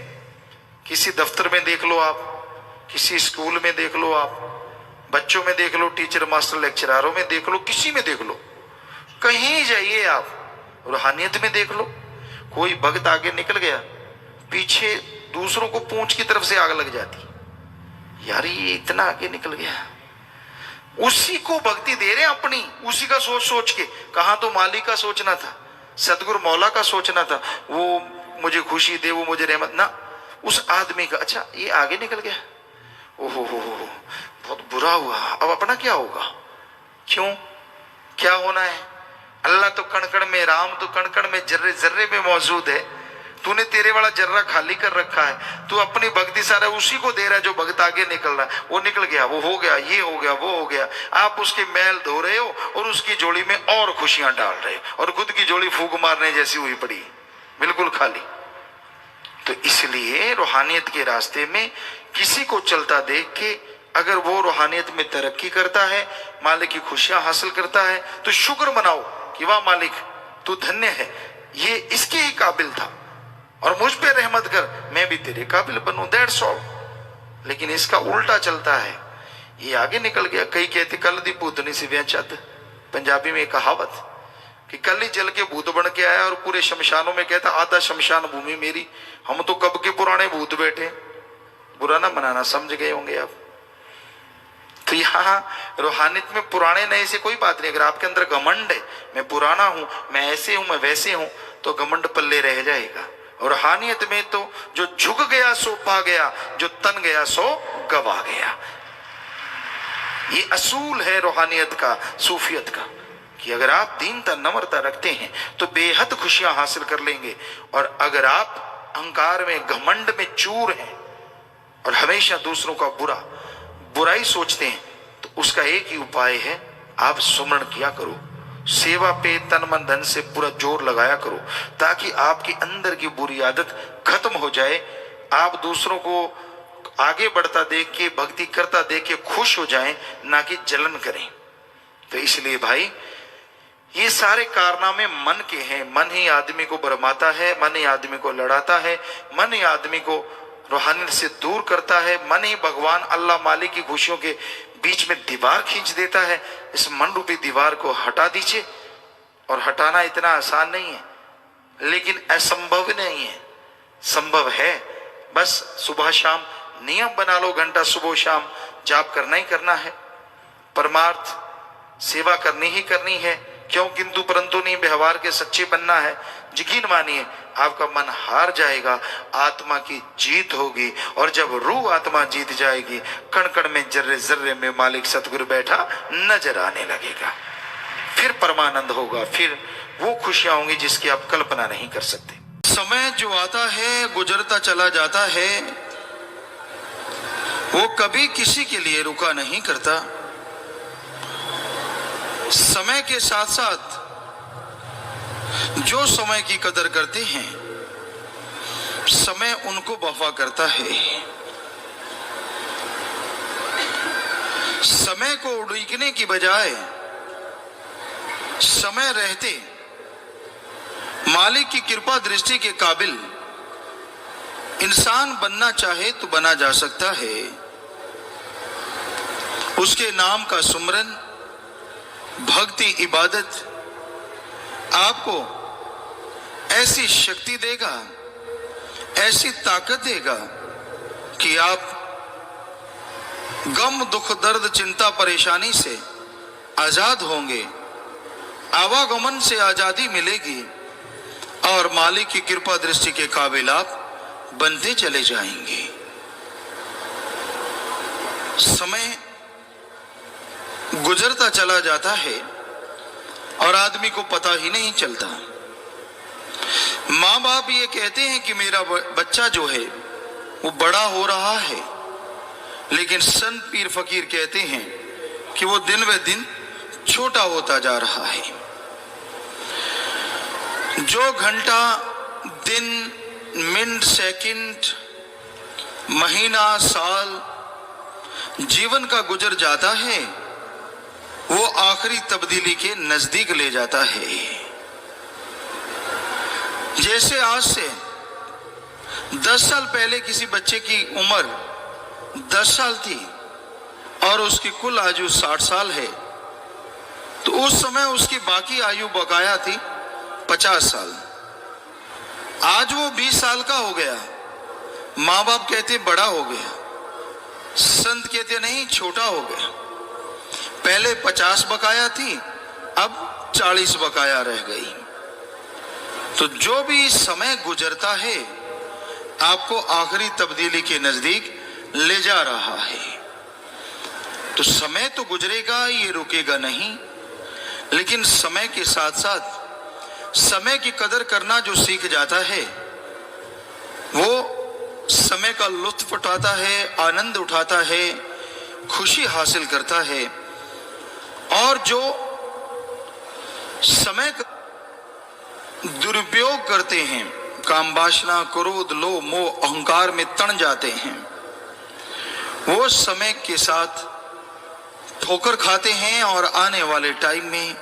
किसी दफ्तर में देख लो आप, किसी स्कूल में देख लो आप, बच्चों में देख लो, टीचर मास्टर लेक्चरारों में देख लो, किसी में देख लो, कहीं जाइए आप, रूहानियत में देख लो। कोई भक्त आगे निकल गया, पीछे दूसरों को पूंछ की तरफ से आग लग जाती, यार ये इतना आगे निकल गया। उसी को भक्ति दे रहे हैं अपनी, उसी का सोच सोच के। कहां तो मालिक का सोचना था, सतगुरु मौला का सोचना था, वो मुझे खुशी दे, वो मुझे रहमत ना, उस आदमी का। अच्छा ये आगे निकल गया, ओहो हो बहुत बुरा हुआ। अब अपना क्या होगा? क्यों, क्या होना है? अल्लाह तो कण कण में, राम तो कण कण में, जर्रे जर्रे में मौजूद है। तूने तेरे वाला जर्रा खाली कर रखा है, तू अपनी भक्ति सारा उसी को दे रहा है जो भक्त आगे निकल रहा है। वो निकल गया, वो हो गया, ये हो गया, वो हो गया, आप उसके मैल धो रहे हो और उसकी जोड़ी में और खुशियां डाल रहे हो, और खुद की जोड़ी फूंक मारने जैसी हुई पड़ी, बिल्कुल खाली। तो इसलिए रूहानियत के रास्ते में किसी को चलता देख के अगर वो रूहानियत में तरक्की करता है, मालिक की खुशियां हासिल करता है, तो शुक्र मनाओ कि वाह मालिक तू धन्य है, ये इसके ही काबिल था और मुझ पे रहमत कर, मैं भी तेरे काबिल बनूं, दैट्स ऑल। लेकिन इसका उल्टा चलता है, ये आगे निकल गया। कई कहते कल दी भूतनी से व्याचत, पंजाबी में एक कहावत कि कल ही जल के भूत बन के आया और पूरे शमशानों में कहता आधा शमशान भूमि मेरी, हम तो कब के पुराने भूत बैठे। बुरा ना मनाना, समझ गए होंगे आप। तो यहाँ रूहानियत में पुराने नए से कोई बात नहीं। अगर आपके अंदर घमंड है, मैं पुराना हूं, मैं ऐसे हूं, मैं वैसे हूं, तो घमंड पल्ले रह जाएगा। और रूहानियत में तो जो झुक गया सो पा गया, जो तन गया सो गवा गया। ये असूल है रूहानियत का, सूफियत का, कि अगर आप दीनता नम्रता रखते हैं तो बेहद खुशियां हासिल कर लेंगे। और अगर आप अहंकार में, घमंड में चूर हैं और हमेशा दूसरों का बुराई सोचते हैं, तो उसका एक ही उपाय है, आप सुमरण किया करो, सेवा पे तन मन धन से पूरा जोर लगाया करो, ताकि आपके अंदर की बुरी आदत खत्म हो जाए। आप दूसरों को आगे बढ़ता देख के, भक्ति करता देख के खुश हो जाएं, ना कि जलन करें। तो इसलिए भाई ये सारे कारनामे मन के हैं। मन ही आदमी को भरमाता है, मन ही आदमी को लड़ाता है, मन ही आदमी को रूहानियत से दूर करता है, मन ही भगवान अल्लाह मालिक की खुशियों के बीच में दीवार खींच देता है। इस मन रूपी दीवार को हटा दीजिए। और हटाना इतना आसान नहीं है, लेकिन असंभव नहीं है, संभव है। बस सुबह शाम नियम बना लो, घंटा सुबह शाम जाप करना ही करना है, परमार्थ सेवा करनी ही करनी है। क्यों किंतु परंतु नहीं, व्यवहार के सच्चे बनना है। यकीन मानिए आपका मन हार जाएगा, आत्मा की जीत होगी। और जब रूह आत्मा जीत जाएगी, कण कण में जर्रे जर्रे में मालिक सतगुरु बैठा नजर आने लगेगा। फिर परमानंद होगा, फिर वो खुशियां होंगी जिसकी आप कल्पना नहीं कर सकते। समय जो आता है गुजरता चला जाता है, वो कभी किसी के लिए रुका नहीं करता। समय के साथ साथ जो समय की कदर करते हैं, समय उनको वफा करता है। समय को उड़ीकने की बजाय समय रहते मालिक की कृपा दृष्टि के काबिल इंसान बनना चाहे तो बना जा सकता है। उसके नाम का सुमरन, भक्ति, इबादत आपको ऐसी शक्ति देगा, ऐसी ताकत देगा कि आप गम, दुख, दर्द, चिंता, परेशानी से आजाद होंगे। आवागमन से आजादी मिलेगी और मालिक की कृपा दृष्टि के काबिल आप बनते चले जाएंगे। समय गुजरता चला जाता है और आदमी को पता ही नहीं चलता। माँ बाप ये कहते हैं कि मेरा बच्चा जो है वो बड़ा हो रहा है, लेकिन संत पीर फकीर कहते हैं कि वो दिन ब दिन छोटा होता जा रहा है। जो घंटा, दिन, मिनट, सेकंड, महीना, साल जीवन का गुजर जाता है, वो आखिरी तब्दीली के नजदीक ले जाता है। जैसे आज से 10 साल पहले किसी बच्चे की उम्र 10 साल थी और उसकी कुल आयु 60 साल है, तो उस समय उसकी बाकी आयु बकाया थी 50 साल। आज वो 20 साल का हो गया। माँ बाप कहते बड़ा हो गया, संत कहते नहीं छोटा हो गया। पहले 50 बकाया थी, अब 40 बकाया रह गई। तो जो भी समय गुजरता है आपको आखिरी तब्दीली के नजदीक ले जा रहा है। तो समय तो गुजरेगा, ये रुकेगा नहीं, लेकिन समय के साथ साथ समय की कदर करना जो सीख जाता है वो समय का लुत्फ उठाता है, आनंद उठाता है, खुशी हासिल करता है। और जो समय का दुरुपयोग करते हैं, काम वासना, क्रोध, लोभ, मोह, अहंकार में तन जाते हैं, वो समय के साथ ठोकर खाते हैं और आने वाले टाइम में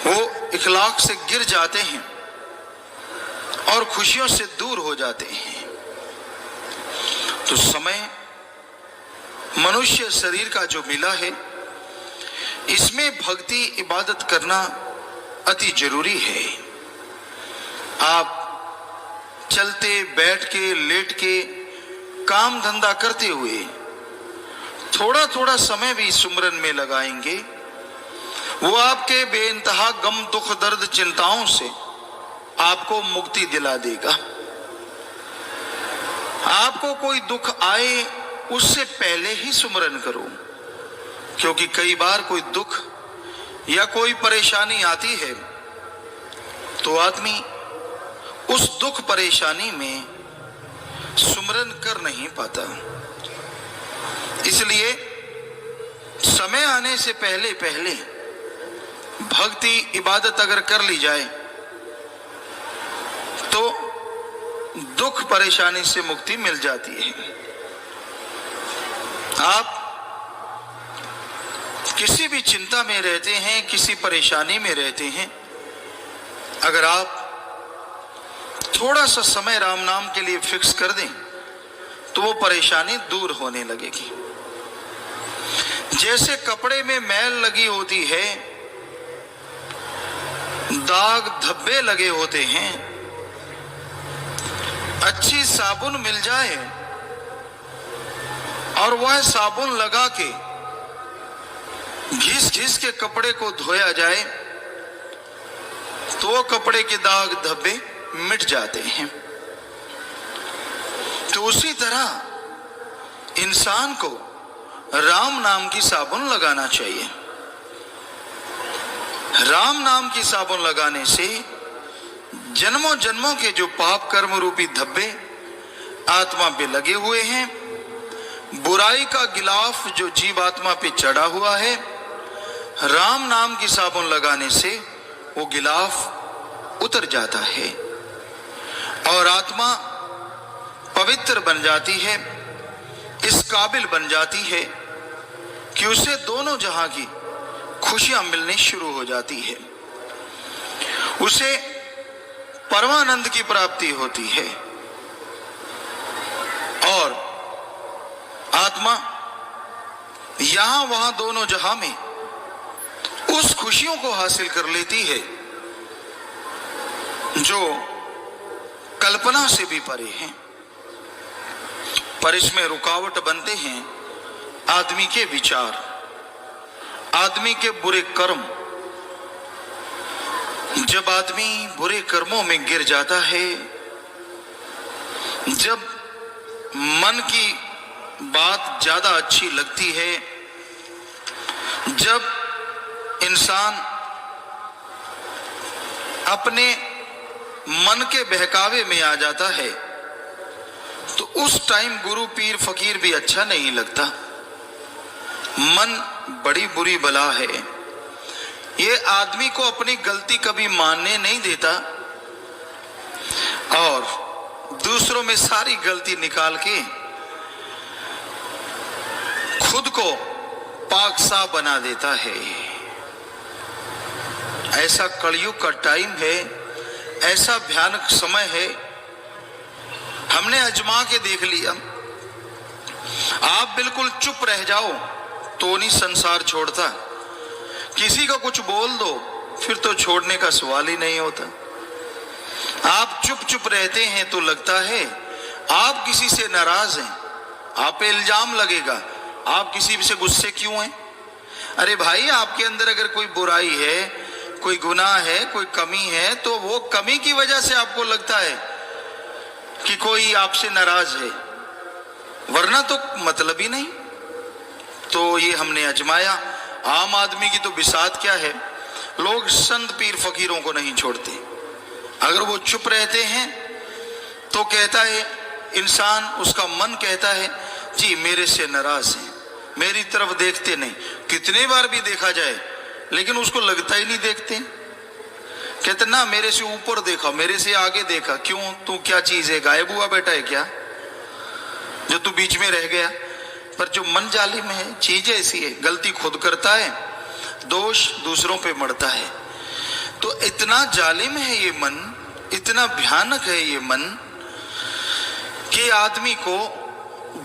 वो इखलाक से गिर जाते हैं और खुशियों से दूर हो जाते हैं। तो समय मनुष्य शरीर का जो मिला है, इसमें भक्ति, इबादत करना अति जरूरी है। आप चलते, बैठ के, लेट के, काम धंधा करते हुए थोड़ा थोड़ा समय भी सुमरन में लगाएंगे, वो आपके बेइंतहा गम, दुख, दर्द, चिंताओं से आपको मुक्ति दिला देगा। आपको कोई दुख आए उससे पहले ही सुमरन करो, क्योंकि कई बार कोई दुख या कोई परेशानी आती है तो आदमी उस दुख परेशानी में सुमरन कर नहीं पाता। इसलिए समय आने से पहले पहले भक्ति, इबादत अगर कर ली जाए तो दुख परेशानी से मुक्ति मिल जाती है। आप किसी भी चिंता में रहते हैं, किसी परेशानी में रहते हैं, अगर आप थोड़ा सा समय राम नाम के लिए फिक्स कर दें तो वो परेशानी दूर होने लगेगी। जैसे कपड़े में मैल लगी होती है, दाग धब्बे लगे होते हैं, अच्छी साबुन मिल जाए और वह साबुन लगा के घिस घिस के कपड़े को धोया जाए तो कपड़े के दाग धब्बे मिट जाते हैं। तो उसी तरह इंसान को राम नाम की साबुन लगाना चाहिए। राम नाम की साबुन लगाने से जन्मों जन्मों के जो पाप कर्म रूपी धब्बे आत्मा पे लगे हुए हैं, बुराई का गिलाफ जो जीव आत्मा पे चढ़ा हुआ है, राम नाम की साबुन लगाने से वो गिलाफ उतर जाता है और आत्मा पवित्र बन जाती है, इस काबिल बन जाती है कि उसे दोनों जहां की खुशियां मिलनी शुरू हो जाती है। उसे परमानंद की प्राप्ति होती है और आत्मा यहां वहां दोनों जहां में उस खुशियों को हासिल कर लेती है जो कल्पना से भी परे हैं। पर इसमें रुकावट बनते हैं आदमी के विचार, आदमी के बुरे कर्म। जब आदमी बुरे कर्मों में गिर जाता है, जब मन की बात ज्यादा अच्छी लगती है, जब इंसान अपने मन के बहकावे में आ जाता है तो उस टाइम गुरु पीर फकीर भी अच्छा नहीं लगता। मन बड़ी बुरी बला है, ये आदमी को अपनी गलती कभी मानने नहीं देता और दूसरों में सारी गलती निकाल के खुद को पाक साफ बना देता है। ऐसा कलयुग का टाइम है, ऐसा भयानक समय है, हमने अजमा के देख लिया। आप बिल्कुल चुप रह जाओ तो नहीं संसार छोड़ता, किसी को कुछ बोल दो फिर तो छोड़ने का सवाल ही नहीं होता। आप चुप चुप रहते हैं तो लगता है आप किसी से नाराज हैं, आप पे इल्जाम लगेगा, आप किसी से गुस्से क्यों हैं? अरे भाई, आपके अंदर अगर कोई बुराई है, कोई गुनाह है, कोई कमी है तो वो कमी की वजह से आपको लगता है कि कोई आपसे नाराज है, वरना तो मतलब ही नहीं। तो ये हमने अजमाया। आम आदमी की तो बिसात क्या है, लोग संत पीर फकीरों को नहीं छोड़ते। अगर वो चुप रहते हैं तो कहता है इंसान, उसका मन कहता है जी मेरे से नाराज हैं, मेरी तरफ देखते नहीं। कितने बार भी देखा जाए लेकिन उसको लगता ही नहीं देखते। कहते ना मेरे से ऊपर देखा, मेरे से आगे देखा, क्यों? तू क्या चीज है, गायब हुआ बेटा है क्या जो तू बीच में रह गया? पर जो मन जालिम है, चीज ऐसी है, गलती खुद करता है, दोष दूसरों पे मढ़ता है। तो इतना जालिम है ये मन, इतना भयानक है ये मन कि आदमी को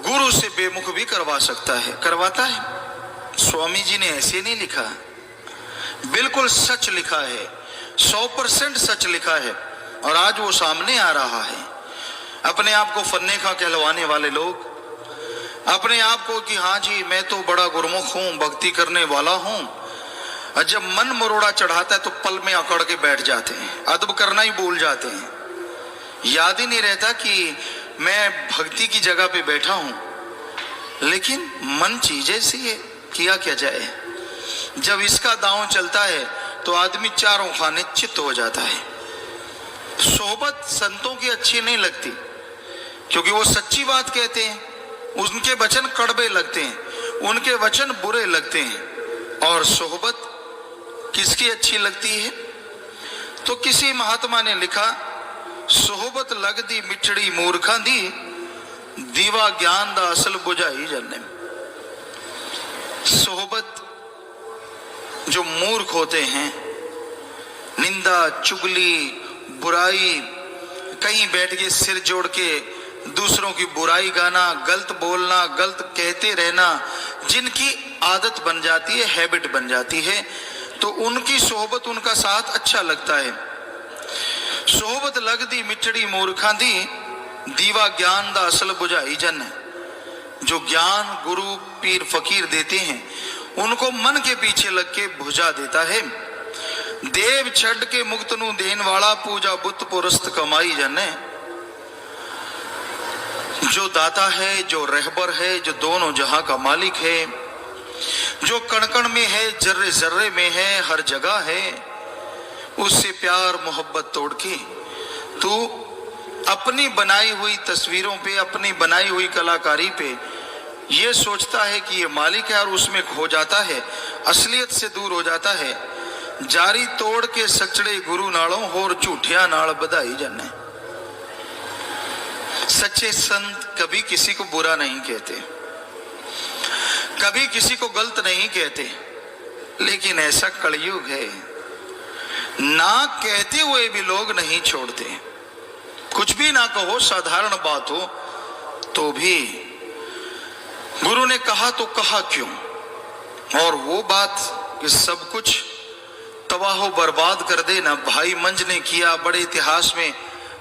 गुरु से बेमुख भी करवा सकता है, करवाता है। स्वामी जी ने ऐसे नहीं लिखा, बिल्कुल सच लिखा है, 100% सच लिखा है और आज वो सामने आ रहा है। अपने आप को फन्ने का कहलवाने वाले लोग, अपने आप को कि हाँ जी मैं तो बड़ा गुरमुख हूं, भक्ति करने वाला हूं, और जब मन मरोड़ा चढ़ाता है तो पल में अकड़ के बैठ जाते हैं, अदब करना ही भूल जाते हैं। याद ही नहीं रहता कि मैं भक्ति की जगह पे बैठा हूं। लेकिन मन चीज ऐसी है, किया क्या जाए। जब इसका दांव चलता है तो आदमी चारों खाने चित्त हो जाता है। सोहबत संतों की अच्छी नहीं लगती क्योंकि वो सच्ची बात कहते हैं, उनके वचन कड़वे लगते हैं, उनके वचन बुरे लगते हैं। और सोहबत किसकी अच्छी लगती है? तो किसी महात्मा ने लिखा, सोहबत लगदी मिठड़ी मूर्खा दी, दीवा ज्ञान दा असल बुझाई जन्ने। सोहबत जो मूर्ख होते हैं, निंदा, चुगली, बुराई, कहीं बैठ के सिर जोड़ के दूसरों की बुराई गाना, गलत बोलना, गलत कहते रहना, जिनकी आदत बन जाती है, हैबिट बन जाती है, तो उनकी सोहबत, उनका साथ अच्छा लगता है। सोहबत लगदी मिठड़ी मूर्खां दी, दीवा ज्ञान दा असल बुझाई जन। जो ज्ञान गुरु पीर फकीर देते हैं, उनको मन के पीछे लग के बुझा देता है। देव छड़ के मुक्त नू देन वाला, पूजा बुत पुरस्त कमाई जन। जो दाता है, जो रहबर है, जो दोनों जहां का मालिक है, जो कण कण में है, जर्रे जर्रे में है, हर जगह है, उससे प्यार मोहब्बत तोड़ के तू अपनी बनाई हुई तस्वीरों पे, अपनी बनाई हुई कलाकारी पे ये सोचता है कि ये मालिक है, और उसमें खो जाता है, असलियत से दूर हो जाता है। जारी तोड़ के सचड़े गुरु नालों, होर झूठिया नाल बधाई जन्ने। सच्चे संत कभी किसी को बुरा नहीं कहते, कभी किसी को गलत नहीं कहते, लेकिन ऐसा कलयुग है, ना कहते हुए भी लोग नहीं छोड़ते। कुछ भी ना कहो, साधारण बात हो तो भी गुरु ने कहा तो कहा क्यों, और वो बात कि सब कुछ तबाह बर्बाद कर देना, भाई मंज ने किया, बड़े इतिहास में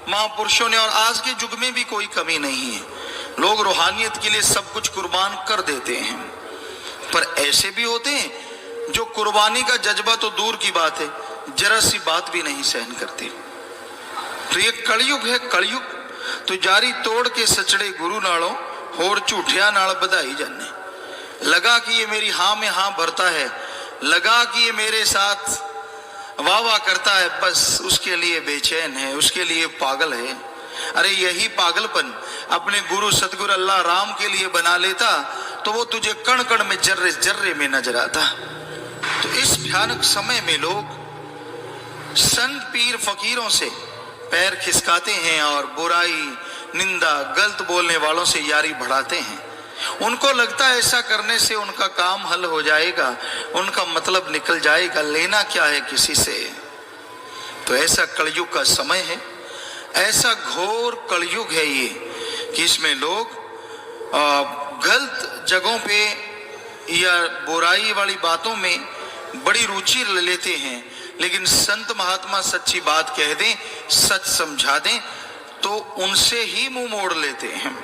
महापुरुषों ने, और आज के युग में भी कोई कमी नहीं है। लोग रूहानियत के लिए सब कुछ कुर्बान कर देते हैं, पर ऐसे भी होते हैं जो कुर्बानी का जज्बा तो दूर की बात है, जरा सी बात भी नहीं सहन करते। तो ये कलयुग है, कलयुग। तो जारी तोड़ के सचड़े गुरु नालों, होर झूठिया नाल बधाई जाने। लगा कि ये मेरी हाँ में हाँ भरता है, लगा कि ये मेरे साथ वाह वाह करता है, बस उसके लिए बेचैन है, उसके लिए पागल है। अरे यही पागलपन अपने गुरु सतगुरु अल्लाह राम के लिए बना लेता तो वो तुझे कण कण में, जर्रे जर्रे में नजर आता। तो इस भयानक समय में लोग संत पीर फकीरों से पैर खिसकाते हैं और बुराई, निंदा, गलत बोलने वालों से यारी बढ़ाते हैं। उनको लगता है ऐसा करने से उनका काम हल हो जाएगा, उनका मतलब निकल जाएगा, लेना क्या है किसी से। तो ऐसा कलयुग का समय है, ऐसा घोर कलयुग है ये कि इसमें लोग गलत जगहों पे या बुराई वाली बातों में बड़ी रुचि लेते हैं, लेकिन संत महात्मा सच्ची बात कह दें, सच समझा दें तो उनसे ही मुंह मोड़ लेते हैं।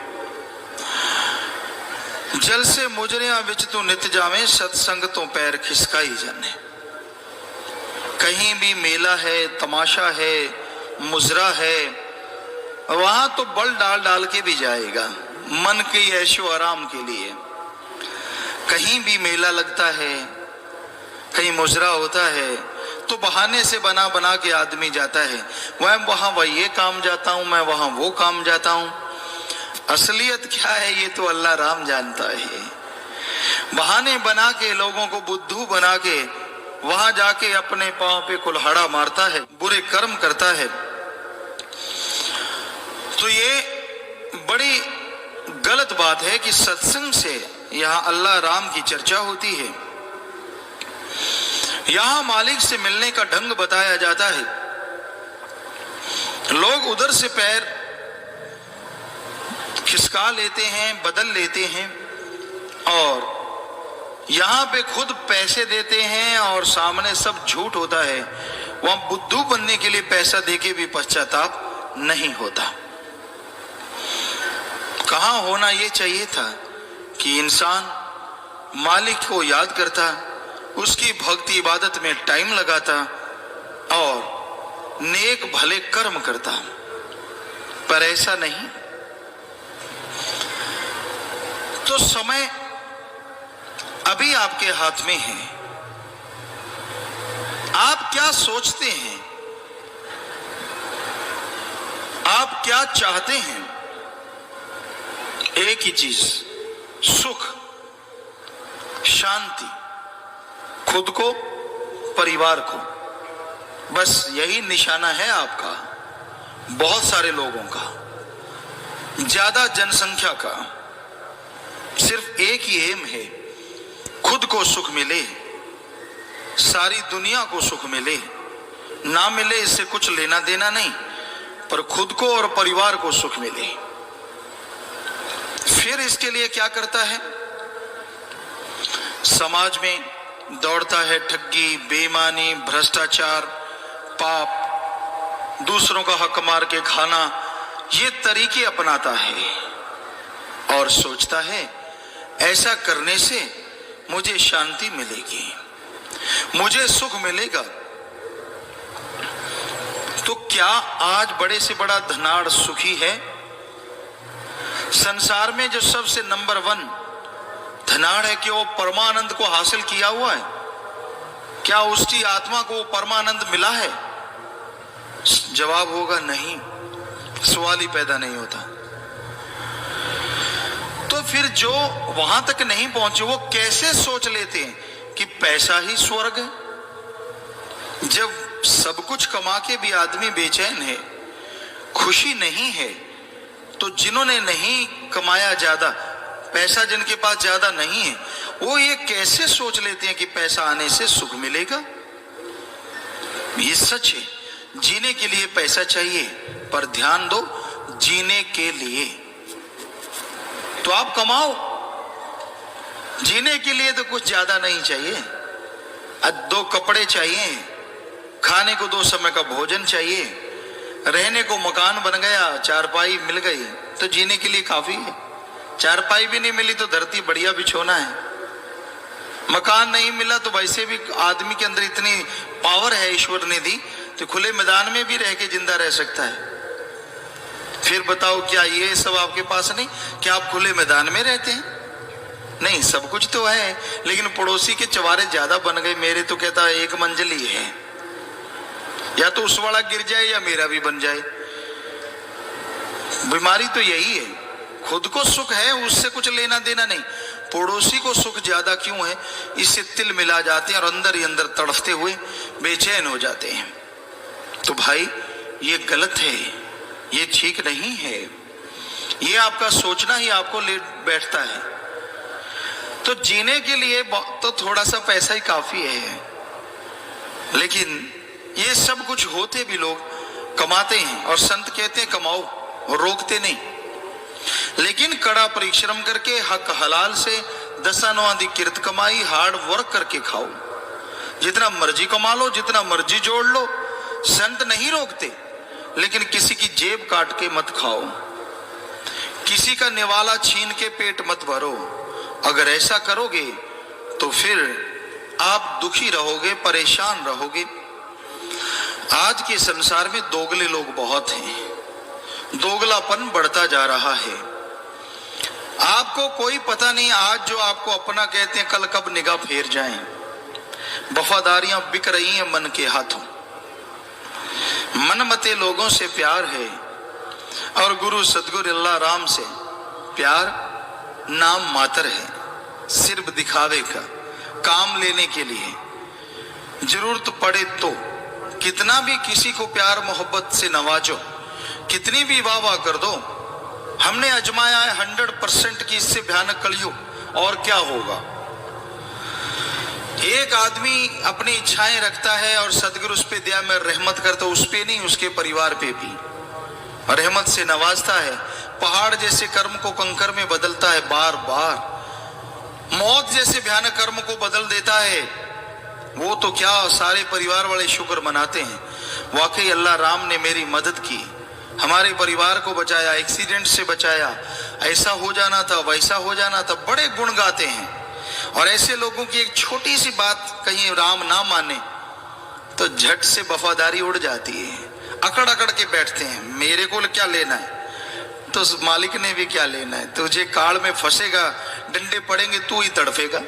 जल से मुजरिया विच तू नित जावे, सत्संग तो पैर खिसकाई जाने। कहीं भी मेला है, तमाशा है, मुजरा है, वहां तो बल डाल डाल के भी जाएगा मन के ऐशो आराम के लिए। कहीं भी मेला लगता है, कहीं मुजरा होता है, तो बहाने से बना बना के आदमी जाता है, मैं वहां ये काम जाता हूं, मैं वहां वो काम जाता हूं। असलियत क्या है ये तो अल्लाह राम जानता है। बहाने बना के लोगों को बुद्धू बना के वहां जाके अपने पांव पे कुल्हाड़ा मारता है, बुरे कर्म करता है। तो ये बड़ी गलत बात है कि सत्संग से यहां अल्लाह राम की चर्चा होती है, यहां मालिक से मिलने का ढंग बताया जाता है। लोग उधर से पैर खिसका लेते हैं, बदल लेते हैं, और यहां पे खुद पैसे देते हैं और सामने सब झूठ होता है। वहां बुद्धू बनने के लिए पैसा देके भी पश्चाताप नहीं होता। कहां होना यह चाहिए था कि इंसान मालिक को याद करता, उसकी भक्ति इबादत में टाइम लगाता और नेक भले कर्म करता, पर ऐसा नहीं। तो समय अभी आपके हाथ में है। आप क्या सोचते हैं, आप क्या चाहते हैं? एक ही चीज, सुख, शांति, खुद को, परिवार को, बस यही निशाना है आपका, बहुत सारे लोगों का, ज्यादा जनसंख्या का। सिर्फ एक ही एम है, खुद को सुख मिले, सारी दुनिया को सुख मिले ना मिले इससे कुछ लेना देना नहीं, पर खुद को और परिवार को सुख मिले। फिर इसके लिए क्या करता है? समाज में दौड़ता है ठगी, बेईमानी, भ्रष्टाचार, पाप, दूसरों का हक मार के खाना, ये तरीके अपनाता है और सोचता है ऐसा करने से मुझे शांति मिलेगी, मुझे सुख मिलेगा। तो क्या आज बड़े से बड़ा धनाढ़ सुखी है? संसार में जो सबसे नंबर 1 धनाढ़ है, कि वो परमानंद को हासिल किया हुआ है? क्या उसकी आत्मा को परमानंद मिला है? जवाब होगा नहीं, सवाल ही पैदा नहीं होता। तो फिर जो वहां तक नहीं पहुंचे वो कैसे सोच लेते हैं कि पैसा ही स्वर्ग है? जब सब कुछ कमा के भी आदमी बेचैन है, खुशी नहीं है, तो जिन्होंने नहीं कमाया ज्यादा, पैसा जिनके पास ज्यादा नहीं है, वो ये कैसे सोच लेते हैं कि पैसा आने से सुख मिलेगा? ये सच है, जीने के लिए पैसा चाहिए, पर ध्यान दो, जीने के लिए तो आप कमाओ, जीने के लिए तो कुछ ज्यादा नहीं चाहिए। 2 कपड़े चाहिए, खाने को 2 समय का भोजन चाहिए, रहने को मकान बन गया, चारपाई मिल गई तो जीने के लिए काफी है। चारपाई भी नहीं मिली तो धरती बढ़िया बिछोना है। मकान नहीं मिला तो वैसे भी आदमी के अंदर इतनी पावर है ईश्वर ने दी, तो खुले मैदान में भी रह के जिंदा रह सकता है। फिर बताओ, क्या ये सब आपके पास नहीं? क्या आप खुले मैदान में रहते हैं? नहीं, सब कुछ तो है, लेकिन पड़ोसी के चवारे ज्यादा बन गए, मेरे तो कहता है 1 मंजिल ही है, या तो उस वाला गिर जाए या मेरा भी बन जाए। बीमारी तो यही है, खुद को सुख है, उससे कुछ लेना देना नहीं, पड़ोसी को सुख ज्यादा क्यों है, इससे तिल मिला जाते हैं और अंदर ही अंदर तड़फते हुए बेचैन हो जाते हैं। तो भाई ये गलत है, ये ठीक नहीं है, ये आपका सोचना ही आपको ले बैठता है। तो जीने के लिए तो थोड़ा सा पैसा ही काफी है, लेकिन ये सब कुछ होते भी लोग कमाते हैं, और संत कहते हैं कमाओ और रोकते नहीं, लेकिन कड़ा परिश्रम करके हक हलाल से 10 किरत कमाई, हार्ड वर्क करके खाओ, जितना मर्जी कमा लो, जितना मर्जी जोड़ लो, संत नहीं रोकते, लेकिन किसी की जेब काट के मत खाओ, किसी का निवाला छीन के पेट मत भरो। अगर ऐसा करोगे तो फिर आप दुखी रहोगे, परेशान रहोगे। आज के संसार में दोगले लोग बहुत हैं, दोगलापन बढ़ता जा रहा है। आपको कोई पता नहीं, आज जो आपको अपना कहते हैं कल कब निगाह फेर जाएं। वफादारियां बिक रही हैं मन के हाथों, मनमते लोगों से प्यार है, और गुरु सदगुरु अल्लाह राम से प्यार नाम मात्र है, सिर्फ दिखावे का, काम लेने के लिए। जरूरत पड़े तो कितना भी किसी को प्यार मोहब्बत से नवाजो, कितनी भी वाह कर दो, हमने अजमाया है 100% की इससे भयानक कलयुग और क्या होगा। एक आदमी अपनी इच्छाएं रखता है और सदगुरु उस पे दया में रहमत करता, उस पे नहीं उसके परिवार पे भी रहमत से नवाजता है। पहाड़ जैसे कर्म को कंकर में बदलता है बार बार, मौत जैसे भयानक कर्म को बदल देता है। वो तो क्या, सारे परिवार वाले शुक्र मनाते हैं, वाकई अल्लाह राम ने मेरी मदद की, हमारे परिवार को बचाया, एक्सीडेंट से बचाया, ऐसा हो जाना था, वैसा हो जाना था, बड़े गुण गाते हैं। और ऐसे लोगों की एक छोटी सी बात कहीं राम ना माने तो झट से वफादारी उड़ जाती है, अकड़ अकड़ के बैठते हैं, मेरे को क्या लेना है, तो मालिक ने भी क्या लेना है, तुझे काल में फंसेगा, डंडे पड़ेंगे, तू ही तड़फेगा,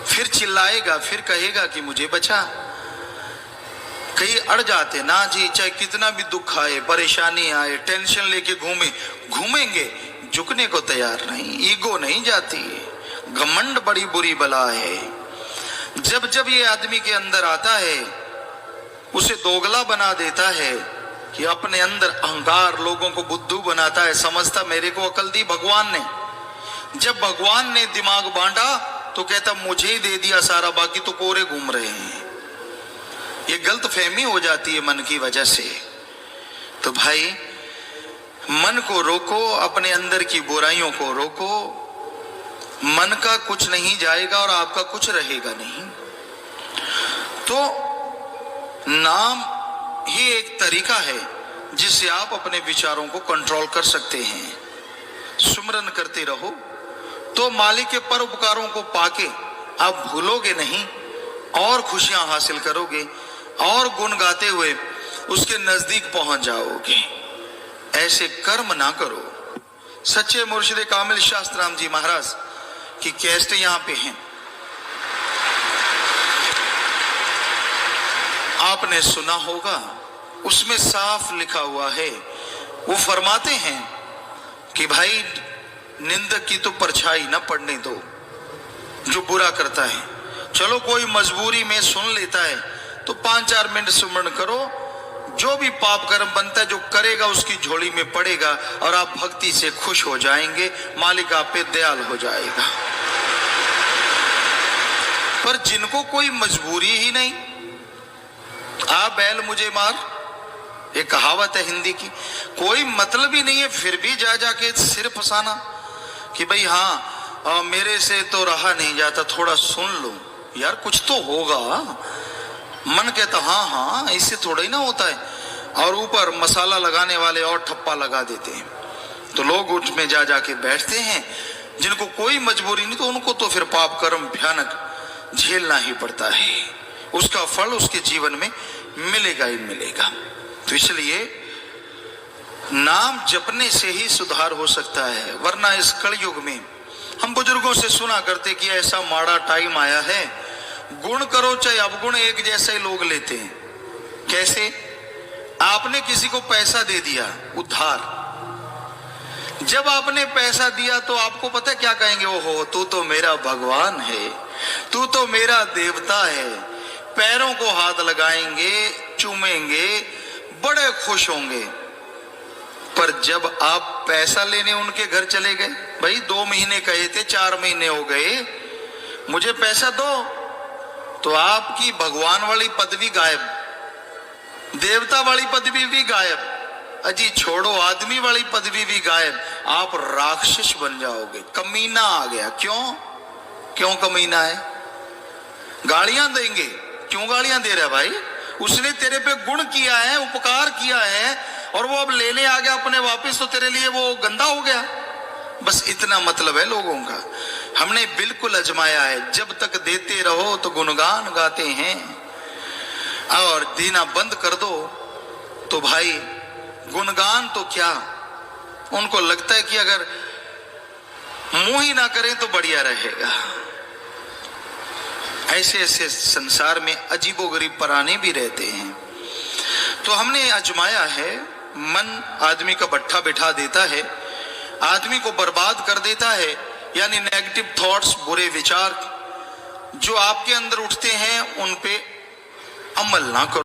फिर चिल्लाएगा, फिर कहेगा कि मुझे बचा। कई अड़ जाते ना जी, चाहे कितना भी दुख आए, परेशानी आए, टेंशन लेके घूमेंगे, झुकने को तैयार नहीं, ईगो नहीं जाती, घमंड बड़ी बुरी बला है। जब जब ये आदमी के अंदर आता है उसे दोगला बना देता है, कि अपने अंदर अहंकार, लोगों को बुद्धू बनाता है, समझता मेरे को अकल दी भगवान ने। जब भगवान ने दिमाग बांटा तो कहता मुझे ही दे दिया सारा, बाकी तो कोरे घूम रहे हैं। ये गलत फहमी हो जाती है मन की वजह से। तो भाई मन को रोको, अपने अंदर की बुराइयों को रोको। मन का कुछ नहीं जाएगा और आपका कुछ रहेगा नहीं। तो नाम ही एक तरीका है जिससे आप अपने विचारों को कंट्रोल कर सकते हैं। सुमरन करते रहो तो मालिक के परोपकारों को पाके आप भूलोगे नहीं और खुशियां हासिल करोगे और गुण गाते हुए उसके नजदीक पहुंच जाओगे। ऐसे कर्म ना करो। सच्चे मुर्शिद कामिल शास्त्राम जी महाराज की कैसेट यहां पे हैं, आपने सुना होगा। उसमें साफ लिखा हुआ है, वो फरमाते हैं कि भाई निंदक की तो परछाई ना पड़ने दो जो बुरा करता है। चलो कोई मजबूरी में सुन लेता है तो 5-4 मिनट सुमरण करो। जो भी पाप कर्म बनता है जो करेगा उसकी झोली में पड़ेगा और आप भक्ति से खुश हो जाएंगे, मालिक आप पे दयाल हो जाएगा। पर जिनको कोई मजबूरी ही नहीं, आ बैल मुझे मार, ये कहावत है हिंदी की, कोई मतलब ही नहीं है, फिर भी जा जाके सिर फसाना कि भाई हाँ मेरे से तो रहा नहीं जाता, थोड़ा सुन लो यार, कुछ तो होगा। मन कहता हाँ हाँ इससे थोड़ा ही ना होता है, और ऊपर मसाला लगाने वाले और ठप्पा लगा देते हैं। तो लोग उठ में जा जाके बैठते हैं। जिनको कोई मजबूरी नहीं तो उनको तो फिर पाप कर्म भयानक झेलना ही पड़ता है। उसका फल उसके जीवन में मिलेगा ही मिलेगा। तो इसलिए नाम जपने से ही सुधार हो सकता है, वरना इस कलयुग में हम बुजुर्गों से सुना करते कि ऐसा माड़ा टाइम आया है, गुण करो चाहे अवगुण एक जैसे ही लोग लेते हैं। कैसे? आपने किसी को पैसा दे दिया उधार, जब आपने पैसा दिया तो आपको पता है क्या कहेंगे? ओहो तू तो मेरा भगवान है, तू तो मेरा देवता है। पैरों को हाथ लगाएंगे, चूमेंगे, बड़े खुश होंगे। पर जब आप पैसा लेने उनके घर चले गए, भाई 2 महीने कहे थे, 4 महीने हो गए, मुझे पैसा दो, तो आपकी भगवान वाली पदवी गायब, देवता वाली पदवी भी गायब, अजी छोड़ो आदमी वाली पदवी भी गायब। आप राक्षस बन जाओगे। कमीना आ गया। क्यों कमीना है? गालियां देंगे। क्यों गालियां दे रहा भाई? उसने तेरे पे गुण किया है, उपकार किया है, और वो अब लेने आ गया अपने वापस, तो तेरे लिए वो गंदा हो गया। बस इतना मतलब है लोगों का। हमने बिल्कुल अजमाया है, जब तक देते रहो तो गुणगान गाते हैं, और देना बंद कर दो तो भाई गुणगान तो क्या, उनको लगता है कि अगर मुंह ही ना करें तो बढ़िया रहेगा। ऐसे ऐसे संसार में अजीबोगरीब पराने भी रहते हैं। तो हमने अजमाया है, मन आदमी का भट्ठा बिठा देता है, आदमी को बर्बाद कर देता है। यानी नेगेटिव थॉट्स, बुरे विचार जो आपके अंदर उठते हैं उन पे अमल ना करो।